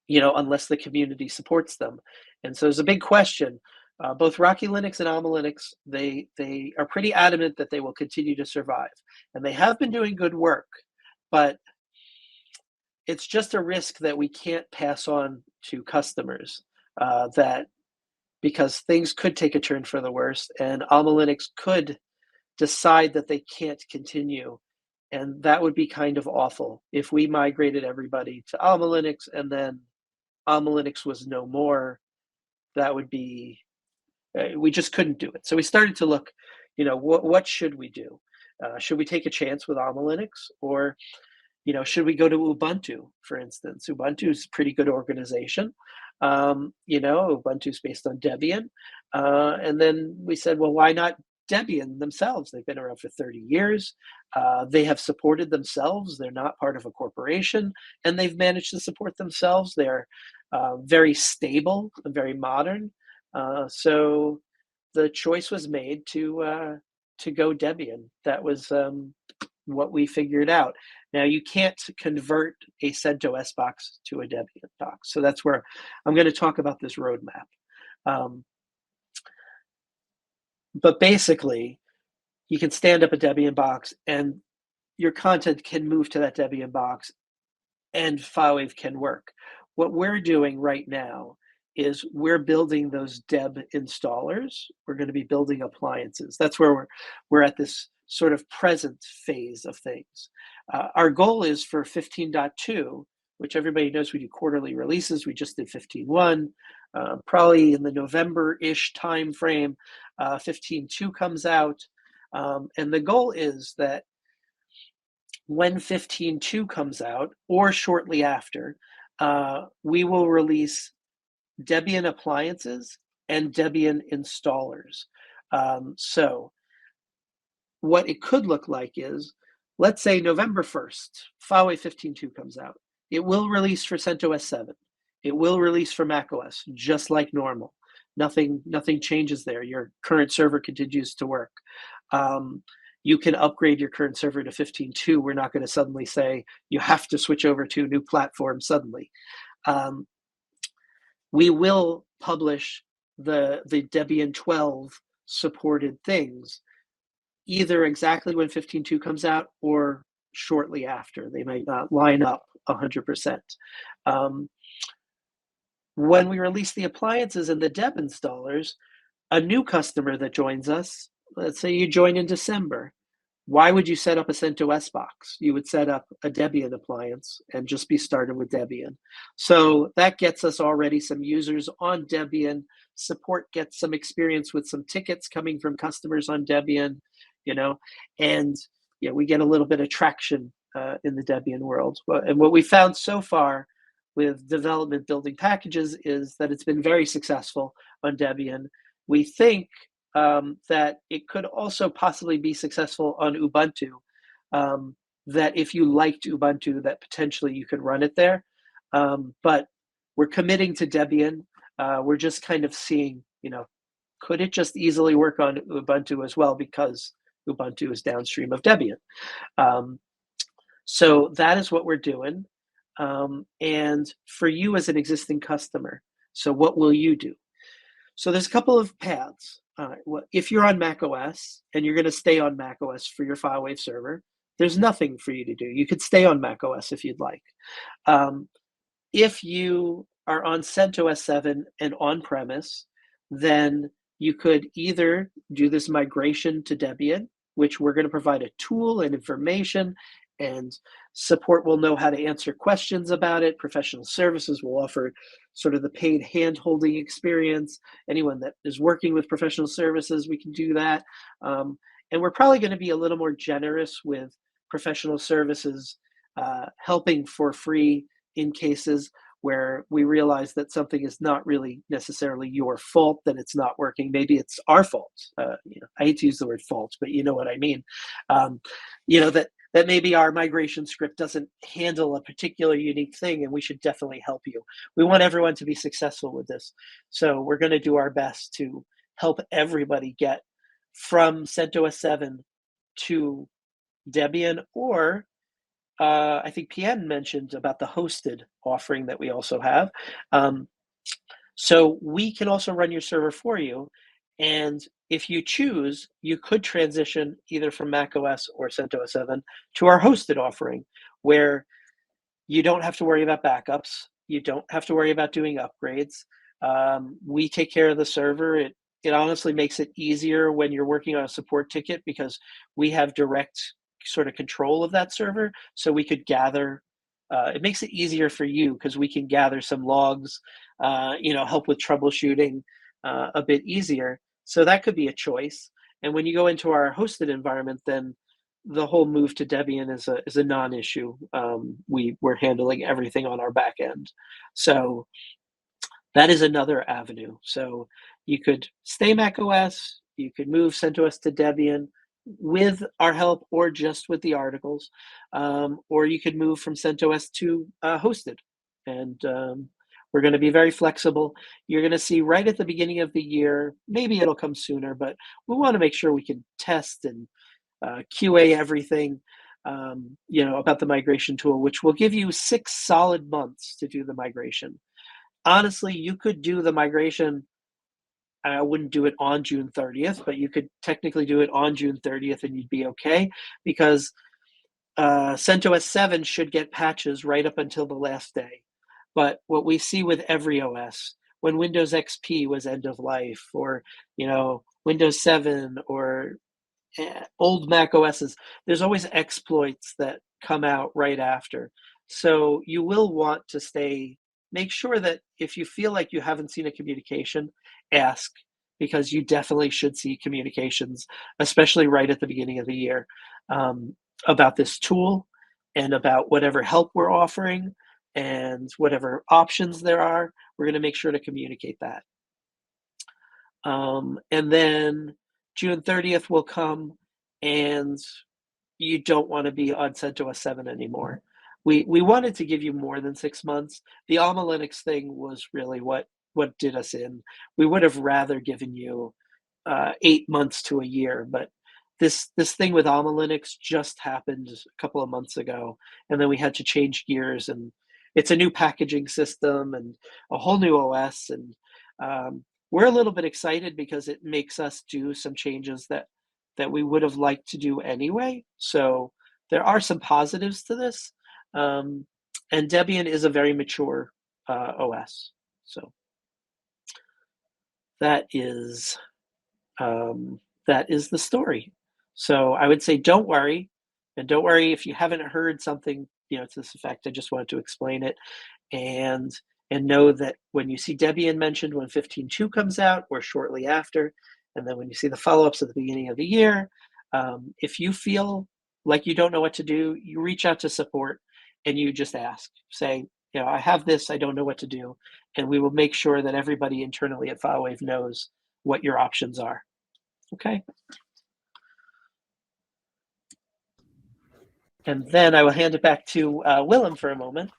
unless the community supports them. And so there's a big question. Both Rocky Linux and Alma Linux, they are pretty adamant that they will continue to survive. And they have been doing good work, but it's just a risk that we can't pass on to customers, that because things could take a turn for the worse and Alma Linux could decide that they can't continue. And that would be kind of awful if we migrated everybody to Alma Linux and then Alma Linux was no more. That would be, we just couldn't do it. So we started to look, what should we do? Should we take a chance with Alma Linux, or, should we go to Ubuntu, for instance? Ubuntu is a pretty good organization. Ubuntu's based on Debian. And then we said, well, why not Debian themselves? They've been around for 30 years. They have supported themselves. They're not part of a corporation, and they've managed to support themselves. They're very stable and very modern. So the choice was made to go Debian. That was what we figured out. Now, you can't convert a CentOS box to a Debian box. So that's where I'm going to talk about this roadmap. But basically, you can stand up a Debian box and your content can move to that Debian box and FileWave can work. What we're doing right now is we're building those Deb installers. We're going to be building appliances. That's where we're at this sort of present phase of things. Our goal is for 15.2, which everybody knows we do quarterly releases. We just did 15.1. Probably in the November-ish time frame, 15.2 comes out. And the goal is that when 15.2 comes out, or shortly after, we will release Debian appliances and Debian installers. So what it could look like is, let's say November 1st, FileWave 15.2 comes out. It will release for CentOS 7. It will release for macOS, just like normal. Nothing changes there. Your current server continues to work. You can upgrade your current server to 15.2. We're not going to suddenly say you have to switch over to a new platform suddenly. We will publish the Debian 12 supported things either exactly when 15.2 comes out or shortly after. They might not line up 100%. When we release the appliances and the Deb installers, a new customer that joins us, let's say you join in December, why would you set up a CentOS box? You would set up a Debian appliance and just be started with Debian. So that gets us already some users on Debian. Support gets some experience with some tickets coming from customers on Debian, and we get a little bit of traction in the Debian world. And what we found so far with development building packages is that it's been very successful on Debian. We think that it could also possibly be successful on Ubuntu, that if you liked Ubuntu, that potentially you could run it there. But we're committing to Debian. We're just kind of seeing, could it just easily work on Ubuntu as well, because Ubuntu is downstream of Debian. So that is what we're doing. And for you as an existing customer, so what will you do? So there's a couple of paths. If you're on macOS and you're going to stay on macOS for your FileWave server, there's nothing for you to do. You could stay on macOS if you'd like. If you are on CentOS 7 and on-premise, then you could either do this migration to Debian, which we're going to provide a tool and information, and support will know how to answer questions about it. Professional services will offer sort of the paid hand-holding experience. Anyone that is working with professional services, we can do that. And we're probably going to be a little more generous with professional services, helping for free in cases where we realize that something is not really necessarily your fault that it's not working. Maybe it's our fault. I hate to use the word fault, but you know what I mean. That maybe our migration script doesn't handle a particular unique thing, and we should definitely help you. We want everyone to be successful with this. So we're going to do our best to help everybody get from CentOS 7 to Debian, or I think PN mentioned about the hosted offering that we also have. So we can also run your server for you. And if you choose, you could transition either from macOS or CentOS 7 to our hosted offering, where you don't have to worry about backups. You don't have to worry about doing upgrades. We take care of the server. It honestly makes it easier when you're working on a support ticket, because we have direct sort of control of that server. So we could gather, it makes it easier for you because we can gather some logs, help with troubleshooting a bit easier. So that could be a choice. And when you go into our hosted environment, then the whole move to Debian is a non-issue. We're handling everything on our back end. So that is another avenue. So you could stay macOS, you could move CentOS to Debian with our help, or just with the articles, or you could move from CentOS to hosted. And we're going to be very flexible. You're going to see right at the beginning of the year, maybe it'll come sooner, but we want to make sure we can test and QA everything, about the migration tool, which will give you 6 solid months to do the migration. Honestly, you could do the migration. I wouldn't do it on June 30th, but you could technically do it on June 30th and you'd be okay, because CentOS 7 should get patches right up until the last day. But what we see with every OS, when Windows XP was end of life, or Windows 7 or old Mac OSs, there's always exploits that come out right after. So you will want to make sure that if you feel like you haven't seen a communication, ask, because you definitely should see communications, especially right at the beginning of the year, about this tool and about whatever help we're offering and whatever options there are. We're going to make sure to communicate that. And then June 30th will come and you don't want to be on CentOS 7 anymore. we wanted to give you more than 6 months. The Alma Linux thing was really what did us in. We would have rather given you 8 months to a year, but this thing with Alma Linux just happened a couple of months ago, and then we had to change gears, and it's a new packaging system and a whole new OS, and we're a little bit excited because it makes us do some changes that we would have liked to do anyway. So there are some positives to this, and Debian is a very mature OS. So that is the story. So I would say don't worry, and don't worry if you haven't heard something, to this effect. I just wanted to explain it, and know that when you see Debian mentioned when 15.2 comes out or shortly after, and then when you see the follow-ups at the beginning of the year, if you feel like you don't know what to do, you reach out to support and you just ask, say, I have this, I don't know what to do, and we will make sure that everybody internally at FileWave knows what your options are. Okay. And then I will hand it back to Willem for a moment.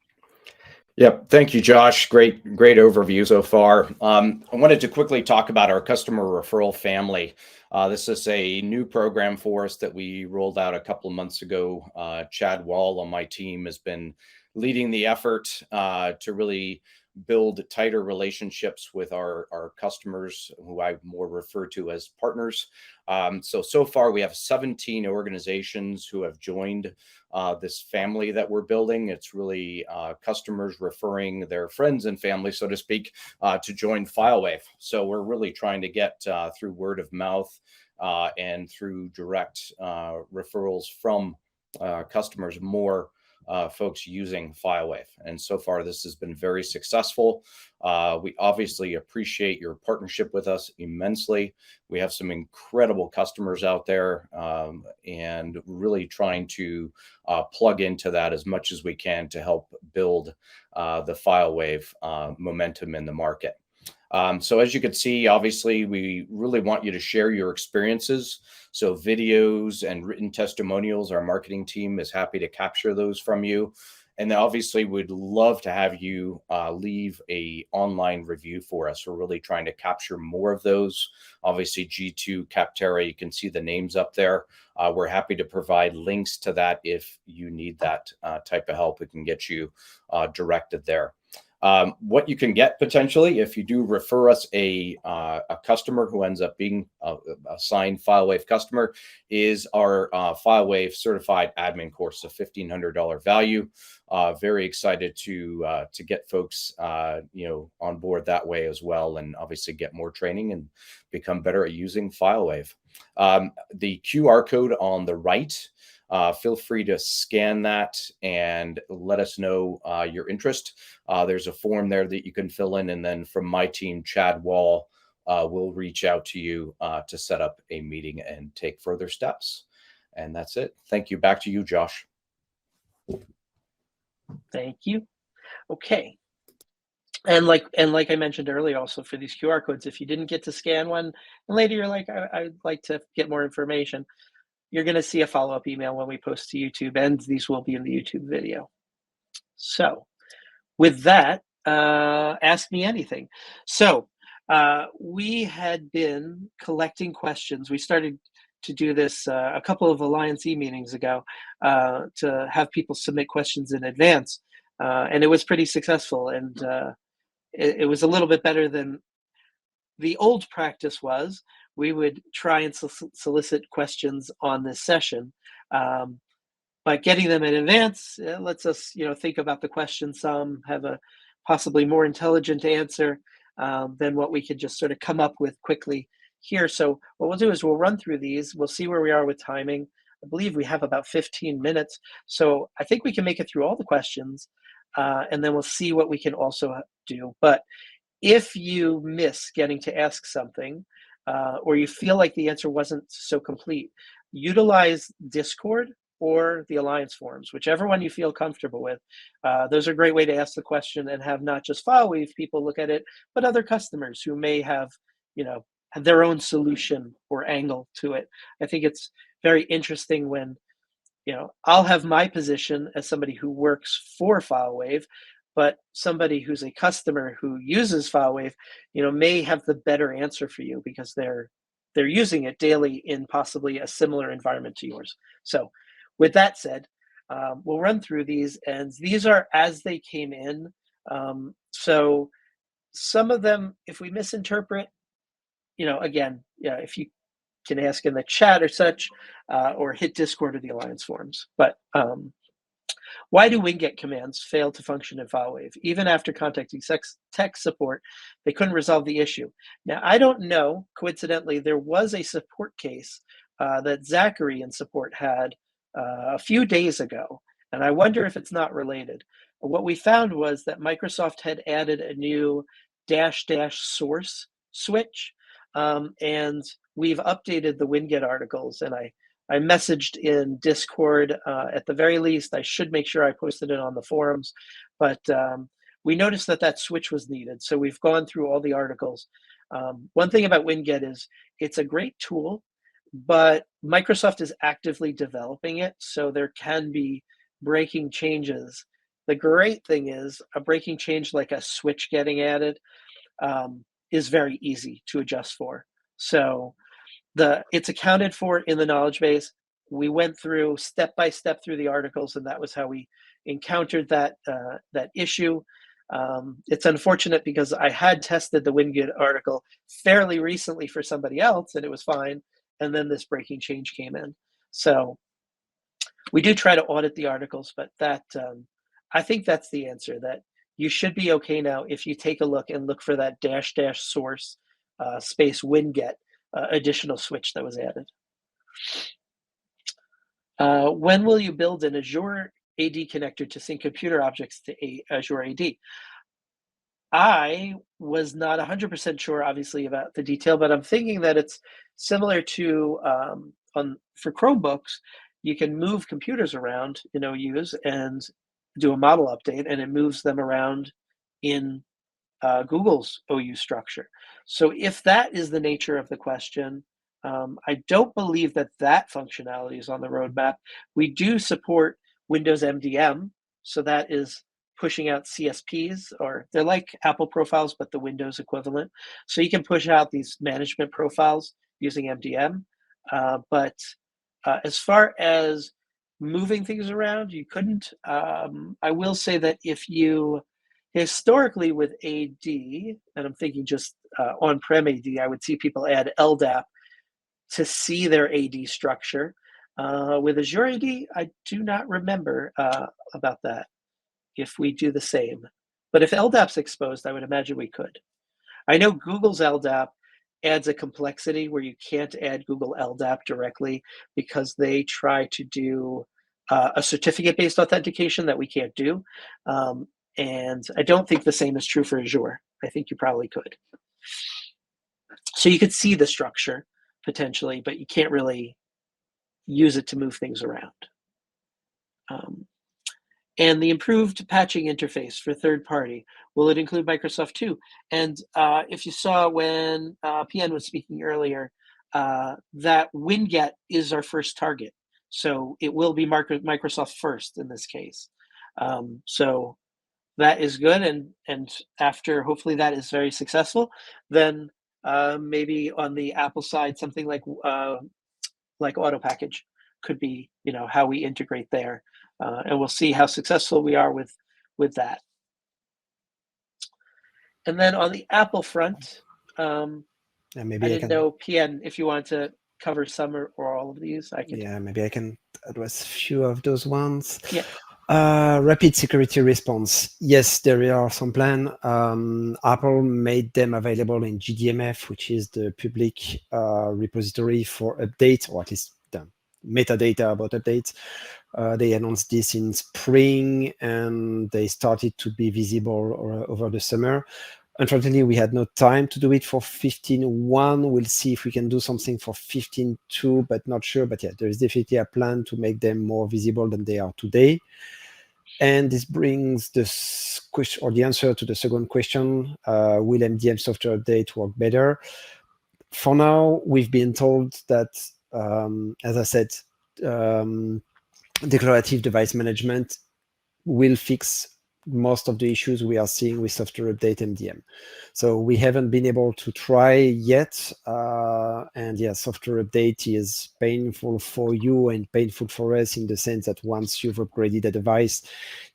Yep. Thank you, Josh. Great overview so far. I wanted to quickly talk about our customer referral family. This is a new program for us that we rolled out a couple of months ago. Chad Wall on my team has been leading the effort to really build tighter relationships with our customers, who I more refer to as partners. So far we have 17 organizations who have joined this family that we're building. It's really customers referring their friends and family, so to speak, to join FileWave. So we're really trying to get through word of mouth and through direct referrals from customers, more folks using FileWave. And so far, this has been very successful. We obviously appreciate your partnership with us immensely. We have some incredible customers out there, and really trying to plug into that as much as we can to help build the FileWave momentum in the market. So as you can see, obviously, we really want you to share your experiences. So videos and written testimonials, our marketing team is happy to capture those from you. And then obviously, we'd love to have you leave an online review for us. We're really trying to capture more of those. Obviously, G2, Capterra, you can see the names up there. We're happy to provide links to that if you need that type of help. We can get you directed there. What you can get potentially if you do refer us a customer who ends up being a signed FileWave customer is our FileWave certified admin course, a $1,500 value. Very excited to get folks on board that way as well, and obviously get more training and become better at using FileWave. The QR code on the right, feel free to scan that and let us know your interest. There's a form there that you can fill in, and then from my team, Chad Wall, will reach out to you to set up a meeting and take further steps. And that's it. Thank you. Back to you, Josh. Thank you. Okay. And like I mentioned earlier, also for these QR codes, if you didn't get to scan one, and later you're like, I'd like to get more information, you're going to see a follow-up email when we post to YouTube, and these will be in the YouTube video. So with that, ask me anything. So we had been collecting questions. We started to do this a couple of Alliance eMeetings ago to have people submit questions in advance. And it was pretty successful. And it was a little bit better than the old practice was. We would try and solicit questions on this session. But getting them in advance lets us, think about the question some, have a possibly more intelligent answer than what we could just sort of come up with quickly here. So what we'll do is we'll run through these. We'll see where we are with timing. I believe we have about 15 minutes. So I think we can make it through all the questions, and then we'll see what we can also do. But if you miss getting to ask something, or you feel like the answer wasn't so complete, utilize Discord or the Alliance forums, whichever one you feel comfortable with. Those are a great way to ask the question and have not just FileWave people look at it, but other customers who may have, have their own solution or angle to it. I think it's very interesting when I'll have my position as somebody who works for FileWave, but somebody who's a customer who uses FileWave, may have the better answer for you because they're using it daily in possibly a similar environment to yours. So with that said, we'll run through these, and these are as they came in. So some of them, if we misinterpret, again, if you can ask in the chat or such, or hit Discord or the Alliance forums. But why do winget commands fail to function in FileWave? Even after contacting tech support, they couldn't resolve the issue. Now, I don't know, coincidentally, there was a support case that Zachary in support had a few days ago, and I wonder if it's not related. What we found was that Microsoft had added a new -- source switch, and we've updated the winget articles, and I messaged in Discord at the very least. I should make sure I posted it on the forums, but we noticed that switch was needed. So we've gone through all the articles. One thing about winget is it's a great tool, but Microsoft is actively developing it, so there can be breaking changes. The great thing is a breaking change like a switch getting added is very easy to adjust for. So it's accounted for in the knowledge base. We went through step by step through the articles, and that was how we encountered that issue. It's unfortunate because I had tested the winget article fairly recently for somebody else, and it was fine. And then this breaking change came in. So we do try to audit the articles, but that I think that's the answer. That you should be okay now if you take a look and look for that -- source space winget additional switch that was added. When will you build an Azure AD connector to sync computer objects to Azure AD? I was not 100% sure, obviously, about the detail, but I'm thinking that it's similar to for Chromebooks. You can move computers around, use and do a model update, and it moves them around in Google's OU structure. So if that is the nature of the question, I don't believe that functionality is on the roadmap. We do support Windows MDM, so that is pushing out CSPs, or they're like Apple profiles, but the Windows equivalent. So you can push out these management profiles using MDM. But as far as moving things around, you couldn't. I will say that if you historically with AD, and I'm thinking just on-prem AD, I would see people add LDAP to see their AD structure. With Azure AD, I do not remember about that, if we do the same. But if LDAP's exposed, I would imagine we could. I know Google's LDAP adds a complexity where you can't add Google LDAP directly because they try to do a certificate-based authentication that we can't do. And I don't think the same is true for Azure. I think you probably could. So you could see the structure potentially, but you can't really use it to move things around. And the improved patching interface for third party, will it include Microsoft too? And if you saw when PN was speaking earlier, that winget is our first target. So it will be Microsoft first in this case. So that is good. And after hopefully that is very successful, then maybe on the Apple side, something like auto package could be, how we integrate there. And we'll see how successful we are with that. And then on the Apple front, maybe I didn't know, PN, if you want to cover some or all of these. I can. Yeah, maybe I can address a few of those ones. Yeah. Rapid security response. Yes, there are some plans. Apple made them available in GDMF, which is the public repository for updates, or at least the metadata about updates. They announced this in spring, and they started to be visible over the summer. Unfortunately, we had no time to do it for 15.1. We'll see if we can do something for 15.2, but not sure. But yeah, there is definitely a plan to make them more visible than they are today. And this brings this question, or the answer to the second question, will MDM software update work better? For now, we've been told that, as I said, declarative device management will fix most of the issues we are seeing with software update MDM. So we haven't been able to try yet. And yeah, software update is painful for you and painful for us in the sense that once you've upgraded a device,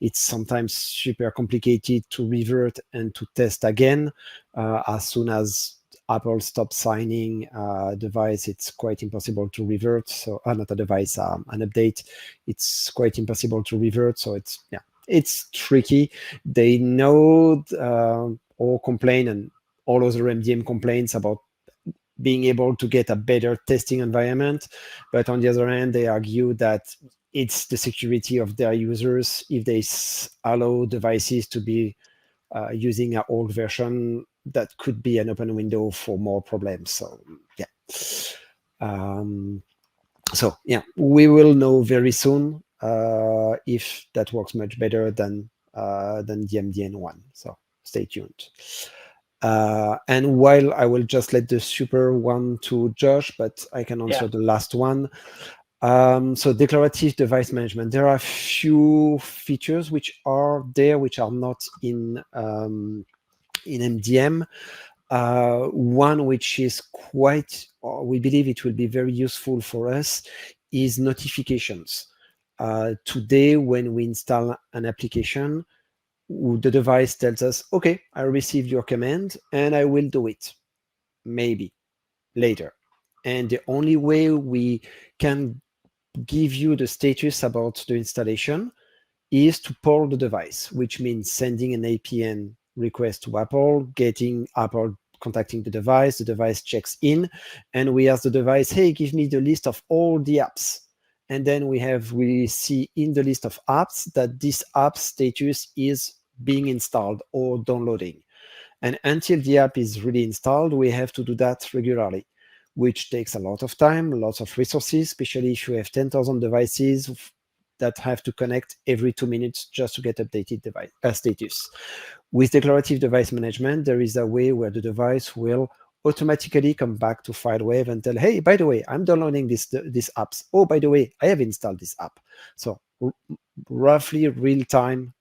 it's sometimes super complicated to revert and to test again. As soon as Apple stops signing a device, it's quite impossible to revert. So not a device, an update, it's quite impossible to revert. So it's tricky. They know or complain, and all other MDM complaints about being able to get a better testing environment. But on the other hand, they argue that it's the security of their users. If they allow devices to be using an old version, that could be an open window for more problems. So yeah. So yeah, we will know very soon if that works much better than the MDN one. So stay tuned. And while I will just let the super one to Josh, but I can answer the last one. So declarative device management. There are a few features which are there, which are not in MDM. One which is quite, we believe it will be very useful for us, is notifications. Today, when we install an application, the device tells us, okay, I received your command and I will do it, maybe later. And the only way we can give you the status about the installation is to poll the device, which means sending an APN request to Apple, getting Apple contacting the device checks in, and we ask the device, hey, give me the list of all the apps. And then we see in the list of apps that this app status is being installed or downloading. And until the app is really installed, we have to do that regularly, which takes a lot of time, lots of resources, especially if you have 10,000 devices that have to connect every 2 minutes just to get updated device status. With declarative device management, there is a way where the device will automatically come back to FileWave and tell, hey, by the way, I'm downloading these apps. Oh, by the way, I have installed this app. So roughly real-time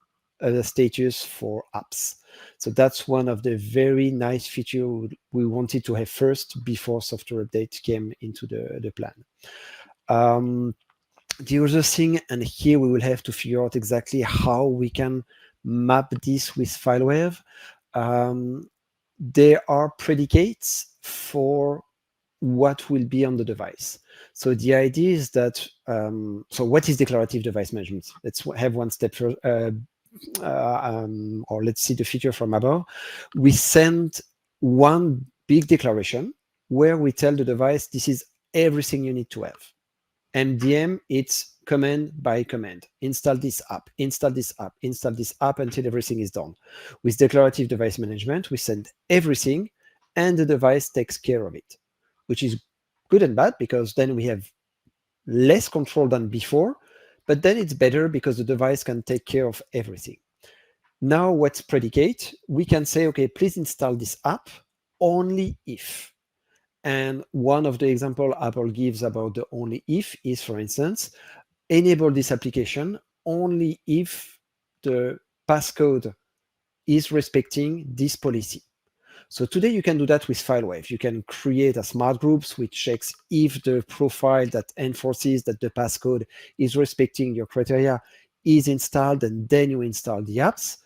status for apps. So that's one of the very nice features we wanted to have first before software update came into the plan. The other thing, and here we will have to figure out exactly how we can map this with FileWave. There are predicates for what will be on the device. So the idea is that, so what is declarative device management? Let's have one step further, or let's see the feature from above. We send one big declaration where we tell the device, this is everything you need to have. MDM, it's command by command. Install this app, install this app, install this app until everything is done. With declarative device management, we send everything and the device takes care of it, which is good and bad because then we have less control than before, but then it's better because the device can take care of everything. Now what's predicate? We can say, okay, please install this app only if. And one of the examples Apple gives about the only if is, for instance, enable this application only if the passcode is respecting this policy. So today you can do that with FileWave. You can create a smart groups which checks if the profile that enforces that the passcode is respecting your criteria is installed, and then you install the apps.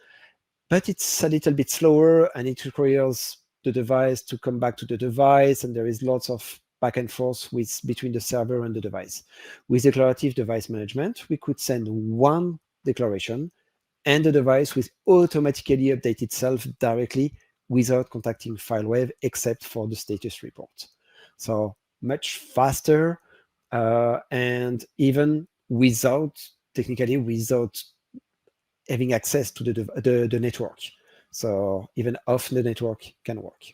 But it's a little bit slower and it requires the device to come back to the device, and there is lots of back and forth between the server and the device. With declarative device management, we could send one declaration and the device will automatically update itself directly without contacting FileWave except for the status report. So much faster and even technically without having access to the network. So even off the network can work.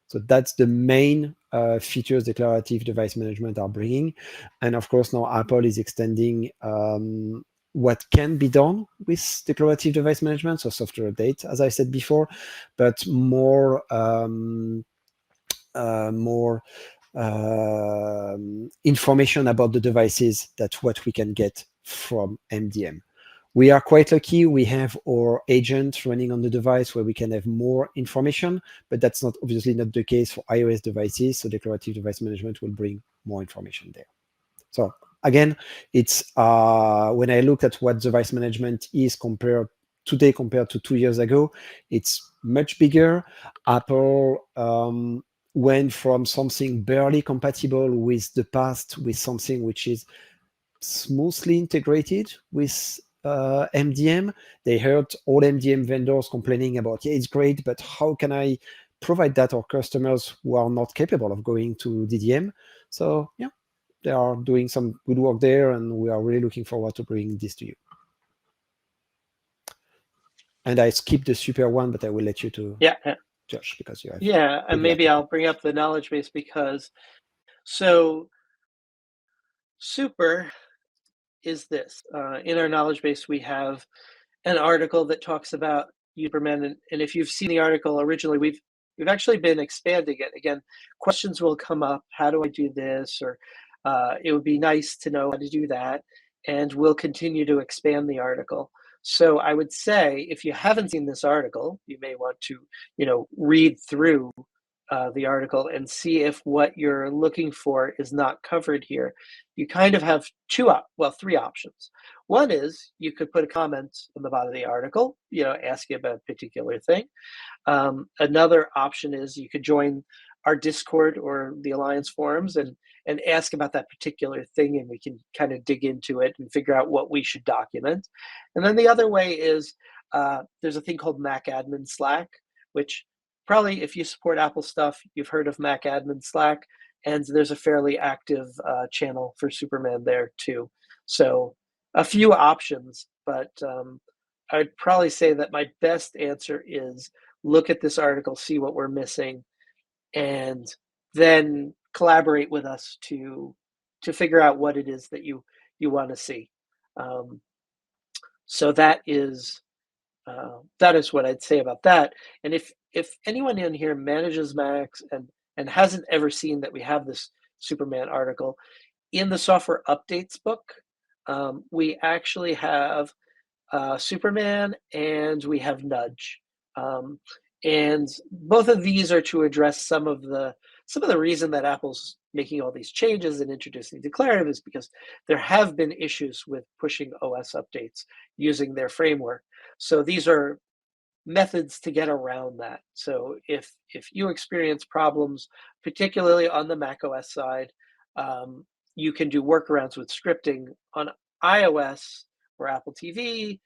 So that's the main features declarative device management are bringing. And of course, now Apple is extending what can be done with declarative device management, so software update, as I said before, but more information about the devices, that's what we can get from MDM. We are quite lucky. We have our agent running on the device where we can have more information, but that's not obviously not the case for iOS devices. So declarative device management will bring more information there. So again, it's when I look at what device management is today compared to 2 years ago, it's much bigger. Apple went from something barely compatible with the past with something which is smoothly integrated with MDM. They heard all MDM vendors complaining about, yeah, it's great, but how can I provide that to our customers who are not capable of going to DDM? So yeah, they are doing some good work there, and we are really looking forward to bringing this to you. And I skipped the super one, but I will let you to Josh, because you have. Yeah, and maybe I'll bring up the knowledge base because so super is this. In our knowledge base, we have an article that talks about Superman, and if you've seen the article originally, we've actually been expanding it. Again, questions will come up. How do I do this? Or it would be nice to know how to do that. And we'll continue to expand the article. So I would say, if you haven't seen this article, you may want to, read through the article and see if what you're looking for is not covered here. You kind of have three options. One is you could put a comment on the bottom of the article, asking about a particular thing. Another option is you could join our Discord or the Alliance forums and ask about that particular thing, and we can kind of dig into it and figure out what we should document. And then the other way is there's a thing called Mac Admin Slack, which probably if you support Apple stuff, you've heard of Mac Admin Slack, and there's a fairly active channel for Superman there too. So a few options, but I'd probably say that my best answer is look at this article, see what we're missing, and then collaborate with us to figure out what it is that you want to see. So that is what I'd say about that. And if anyone in here manages Macs and hasn't ever seen that we have this Superman article, in the software updates book, we actually have Superman and we have Nudge. And both of these are to address some of the reason that Apple's making all these changes and introducing declarative is because there have been issues with pushing OS updates using their framework. So these are methods to get around that. So if you experience problems, particularly on the macOS side, you can do workarounds with scripting. On iOS or Apple TV,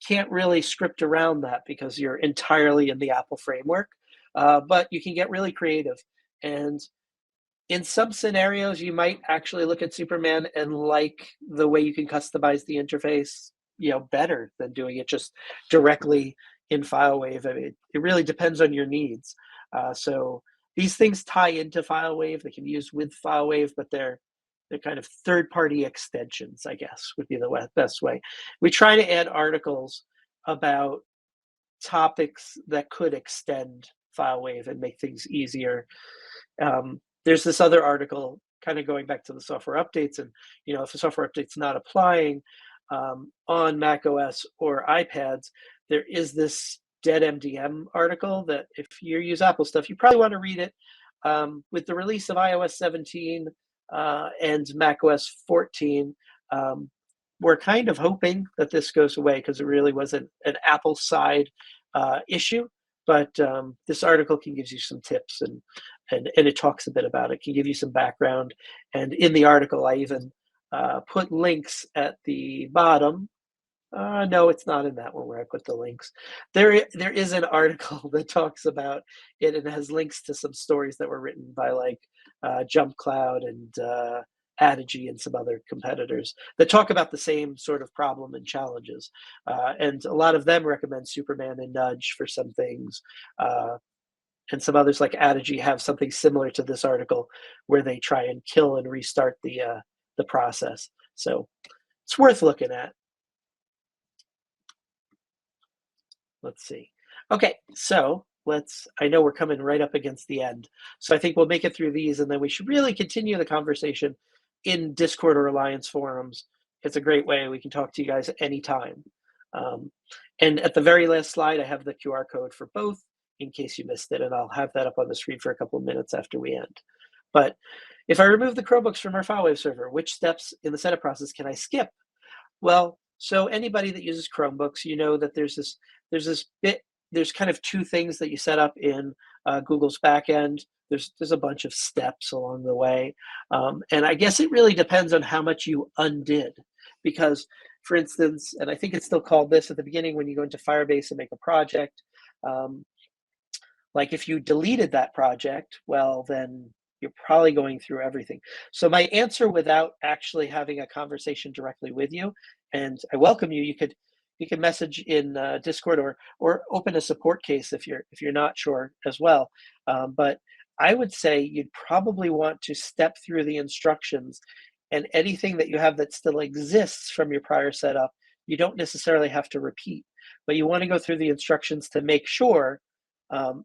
can't really script around that because you're entirely in the Apple framework, but you can get really creative. And in some scenarios, you might actually look at Superman and like the way you can customize the interface, better than doing it just directly in FileWave. I mean, it really depends on your needs. So these things tie into FileWave. They can be used with FileWave, but they're kind of third-party extensions, I guess, would be the best way. We try to add articles about topics that could extend FileWave and make things easier. There's this other article kind of going back to the software updates, and if the software update's not applying on macOS or iPads, there is this Dead MDM article that if you use Apple stuff, you probably want to read it. With the release of iOS 17 and macOS 14, we're kind of hoping that this goes away because it really wasn't an Apple side issue. But this article can give you some tips and it talks a bit about it, can give you some background. And in the article, I even put links at the bottom. No, it's not in that one where I put the links. There is an article that talks about it and has links to some stories that were written by like Jump Cloud and Adigy and some other competitors that talk about the same sort of problem and challenges. And a lot of them recommend Superman and Nudge for some things. And some others like Adigy have something similar to this article where they try and kill and restart the process. So it's worth looking at. Let's see. Okay, so I know we're coming right up against the end. So I think we'll make it through these and then we should really continue the conversation in Discord or Alliance forums it's a great way. We can talk to you guys anytime. And at the very last slide, I have the QR code for both in case you missed it, and I'll have that up on the screen for a couple of minutes after we end. But if I remove the Chromebooks from our FileWave server, which steps in the setup process can I skip? Well, so anybody that uses Chromebooks, you know that there's kind of two things that you set up in Google's backend. There's a bunch of steps along the way. And I guess it really depends on how much you undid. Because, for instance, and I think it's still called this at the beginning when you go into Firebase and make a project, like if you deleted that project, well, then you're probably going through everything. So my answer, without actually having a conversation directly with you, and I welcome you, you could message in Discord or open a support case if you're not sure as well. But I would say you'd probably want to step through the instructions, and anything that you have that still exists from your prior setup, you don't necessarily have to repeat, but you want to go through the instructions to make sure,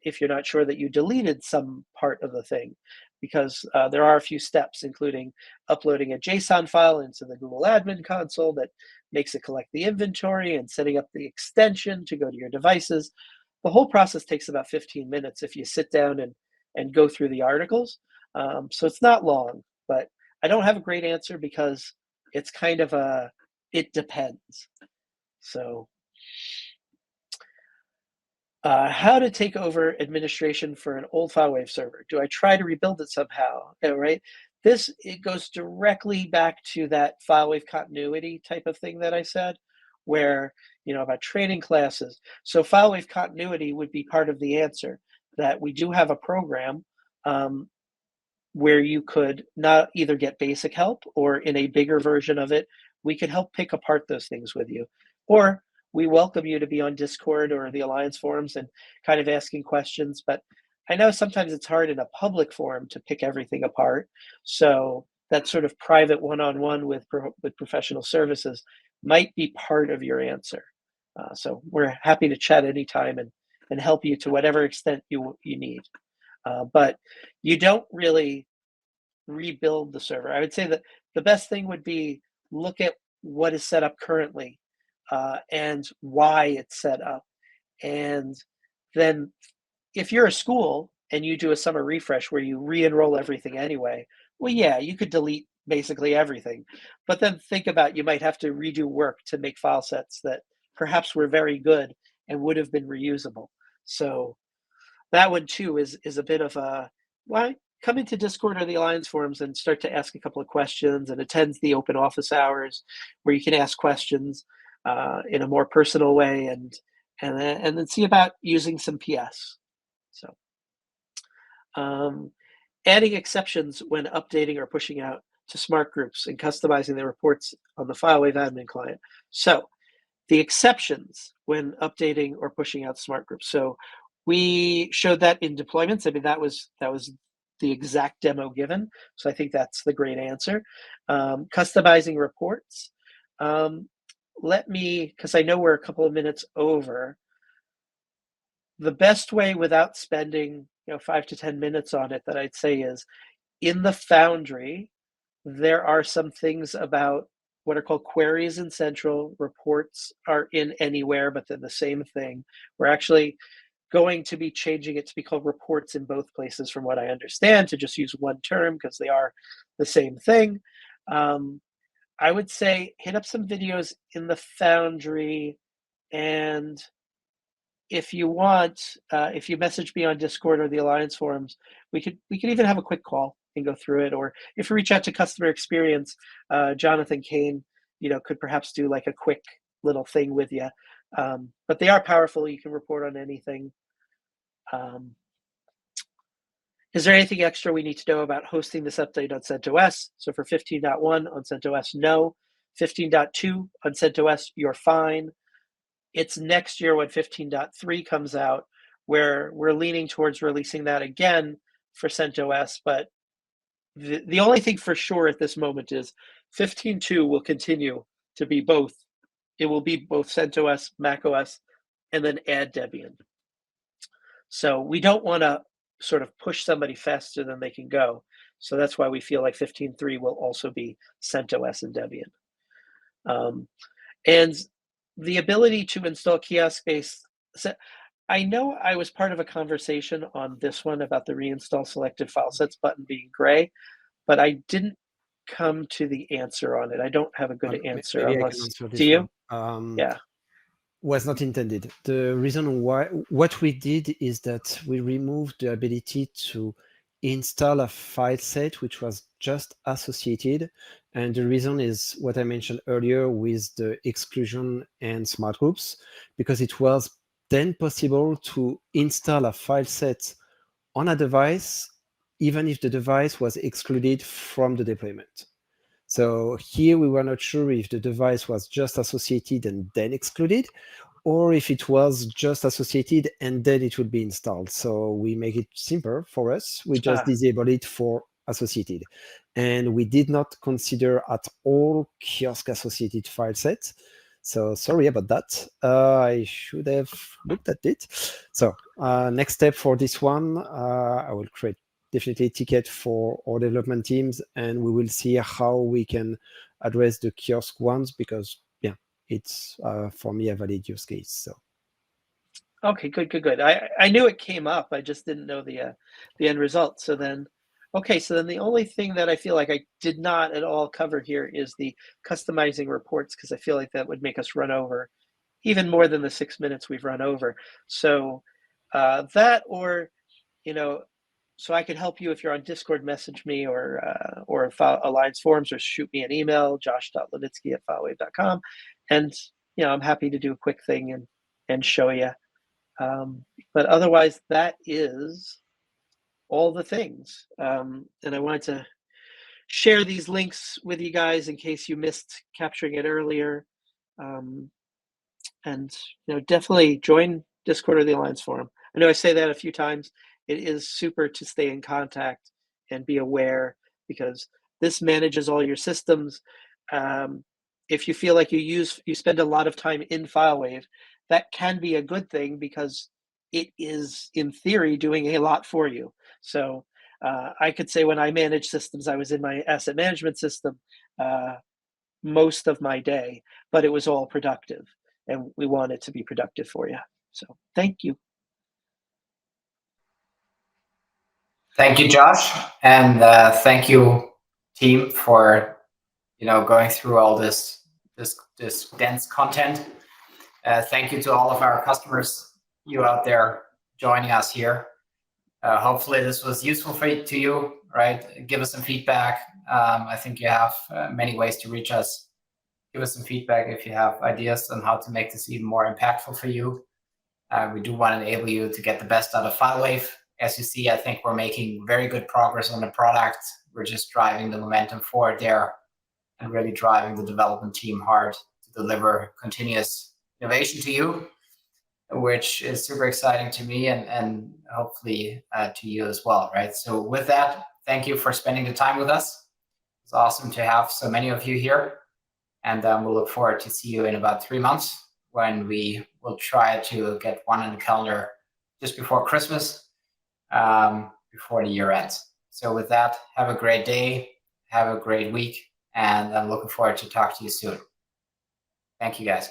if you're not sure, that you deleted some part of the thing, because there are a few steps, including uploading a JSON file into the Google Admin Console that makes it collect the inventory and setting up the extension to go to your devices. The whole process takes about 15 minutes if you sit down and go through the articles. So it's not long, but I don't have a great answer because it's kind of it depends. So how to take over administration for an old FileWave server. Do I try to rebuild it somehow? Right? It goes directly back to that FileWave continuity type of thing that I said, where, about training classes. So FileWave continuity would be part of the answer, that we do have a program where you could not either get basic help, or in a bigger version of it, we could help pick apart those things with you. Or we welcome you to be on Discord or the Alliance forums and kind of asking questions. But I know sometimes it's hard in a public forum to pick everything apart. So that sort of private one-on-one with professional services might be part of your answer. So we're happy to chat anytime and help you to whatever extent you need. But you don't really rebuild the server. I would say that the best thing would be look at what is set up currently and why it's set up. And then if you're a school and you do a summer refresh where you re-enroll everything anyway, well, yeah, you could delete basically everything. But then think about, you might have to redo work to make file sets that perhaps were very good and would have been reusable. So that one too is a bit of a, why come into Discord or the Alliance forums and start to ask a couple of questions, and attend the open office hours where you can ask questions in a more personal way, and then see about using some PS. So adding exceptions when updating or pushing out to smart groups and customizing the reports on the FileWave admin client. So the exceptions when updating or pushing out smart groups. So we showed that in deployments. I mean, that was the exact demo given. So I think that's the great answer. Customizing reports. Let me, because I know we're a couple of minutes over, the best way without spending 5 to 10 minutes on it that I'd say is, in the Foundry, there are some things about what are called queries in Central. Reports are in Anywhere, but they're the same thing. We're actually going to be changing it to be called reports in both places, from what I understand, to just use one term because they are the same thing. I would say hit up some videos in the Foundry, and if you want, if you message me on Discord or the Alliance forums, we could even have a quick call and go through it. Or if you reach out to customer experience, Jonathan Kane, could perhaps do like a quick little thing with you. But they are powerful. You can report on anything. Is there anything extra we need to know about hosting this update on CentOS? So for 15.1 on CentOS, no. 15.2 on CentOS, you're fine. It's next year when 15.3 comes out where we're leaning towards releasing that again for CentOS. But the only thing for sure at this moment is 15.2 will continue to be both. It will be both CentOS, macOS, and then add Debian. So we don't want to sort of push somebody faster than they can go. So that's why we feel like 15.3 will also be CentOS and Debian. And the ability to install kiosk-based, so I know I was part of a conversation on this one about the reinstall selected file sets button being gray, but I didn't come to the answer on it. I don't have a good answer. Maybe I Unless, can answer do this you? one. Yeah. Was not intended. The reason why, what we did is that we removed the ability to install a file set which was just associated. And the reason is what I mentioned earlier with the exclusion and smart groups, because it was then possible to install a file set on a device, even if the device was excluded from the deployment. So here we were not sure if the device was just associated and then excluded, or if it was just associated and then it would be installed. So we make it simpler for us. We just disable it for associated. And we did not consider at all kiosk associated file sets. So sorry about that. I should have looked at it. So next step for this one, I will create definitely a ticket for our development teams, and we will see how we can address the kiosk ones, because yeah, it's for me a valid use case. So Okay, good. I knew it came up. I just didn't know the end result. So then, okay, so then the only thing that I feel like I did not at all cover here is the customizing reports, because I feel like that would make us run over even more than the 6 minutes we've run over. So that, or so I could help you if you're on Discord, message me, or Alliance forums, or shoot me an email, josh.levitsky@filewave.com, and I'm happy to do a quick thing and show you. But otherwise, that is all the things. And I wanted to share these links with you guys in case you missed capturing it earlier. And definitely join Discord or the Alliance forum. I know I say that a few times. It is super to stay in contact and be aware, because this manages all your systems. If you feel like you spend a lot of time in FileWave, that can be a good thing, because it is in theory doing a lot for you. So I could say when I manage systems, I was in my asset management system most of my day, but it was all productive, and we want it to be productive for you. So thank you. Thank you, Josh, and thank you, team, for going through all this dense content. Thank you to all of our customers, you out there joining us here. Hopefully this was useful to you, right? Give us some feedback. I think you have many ways to reach us. Give us some feedback if you have ideas on how to make this even more impactful for you. We do want to enable you to get the best out of FileWave. As you see, I think we're making very good progress on the product. We're just driving the momentum forward there and really driving the development team hard to deliver continuous innovation to you, which is super exciting to me and hopefully to you as well, right? So with that, thank you for spending the time with us. It's awesome to have so many of you here. And we'll look forward to see you in about 3 months, when we will try to get one on the calendar just before Christmas, before the year ends. So with that, have a great day, have a great week, and I'm looking forward to talk to you soon. Thank you, guys.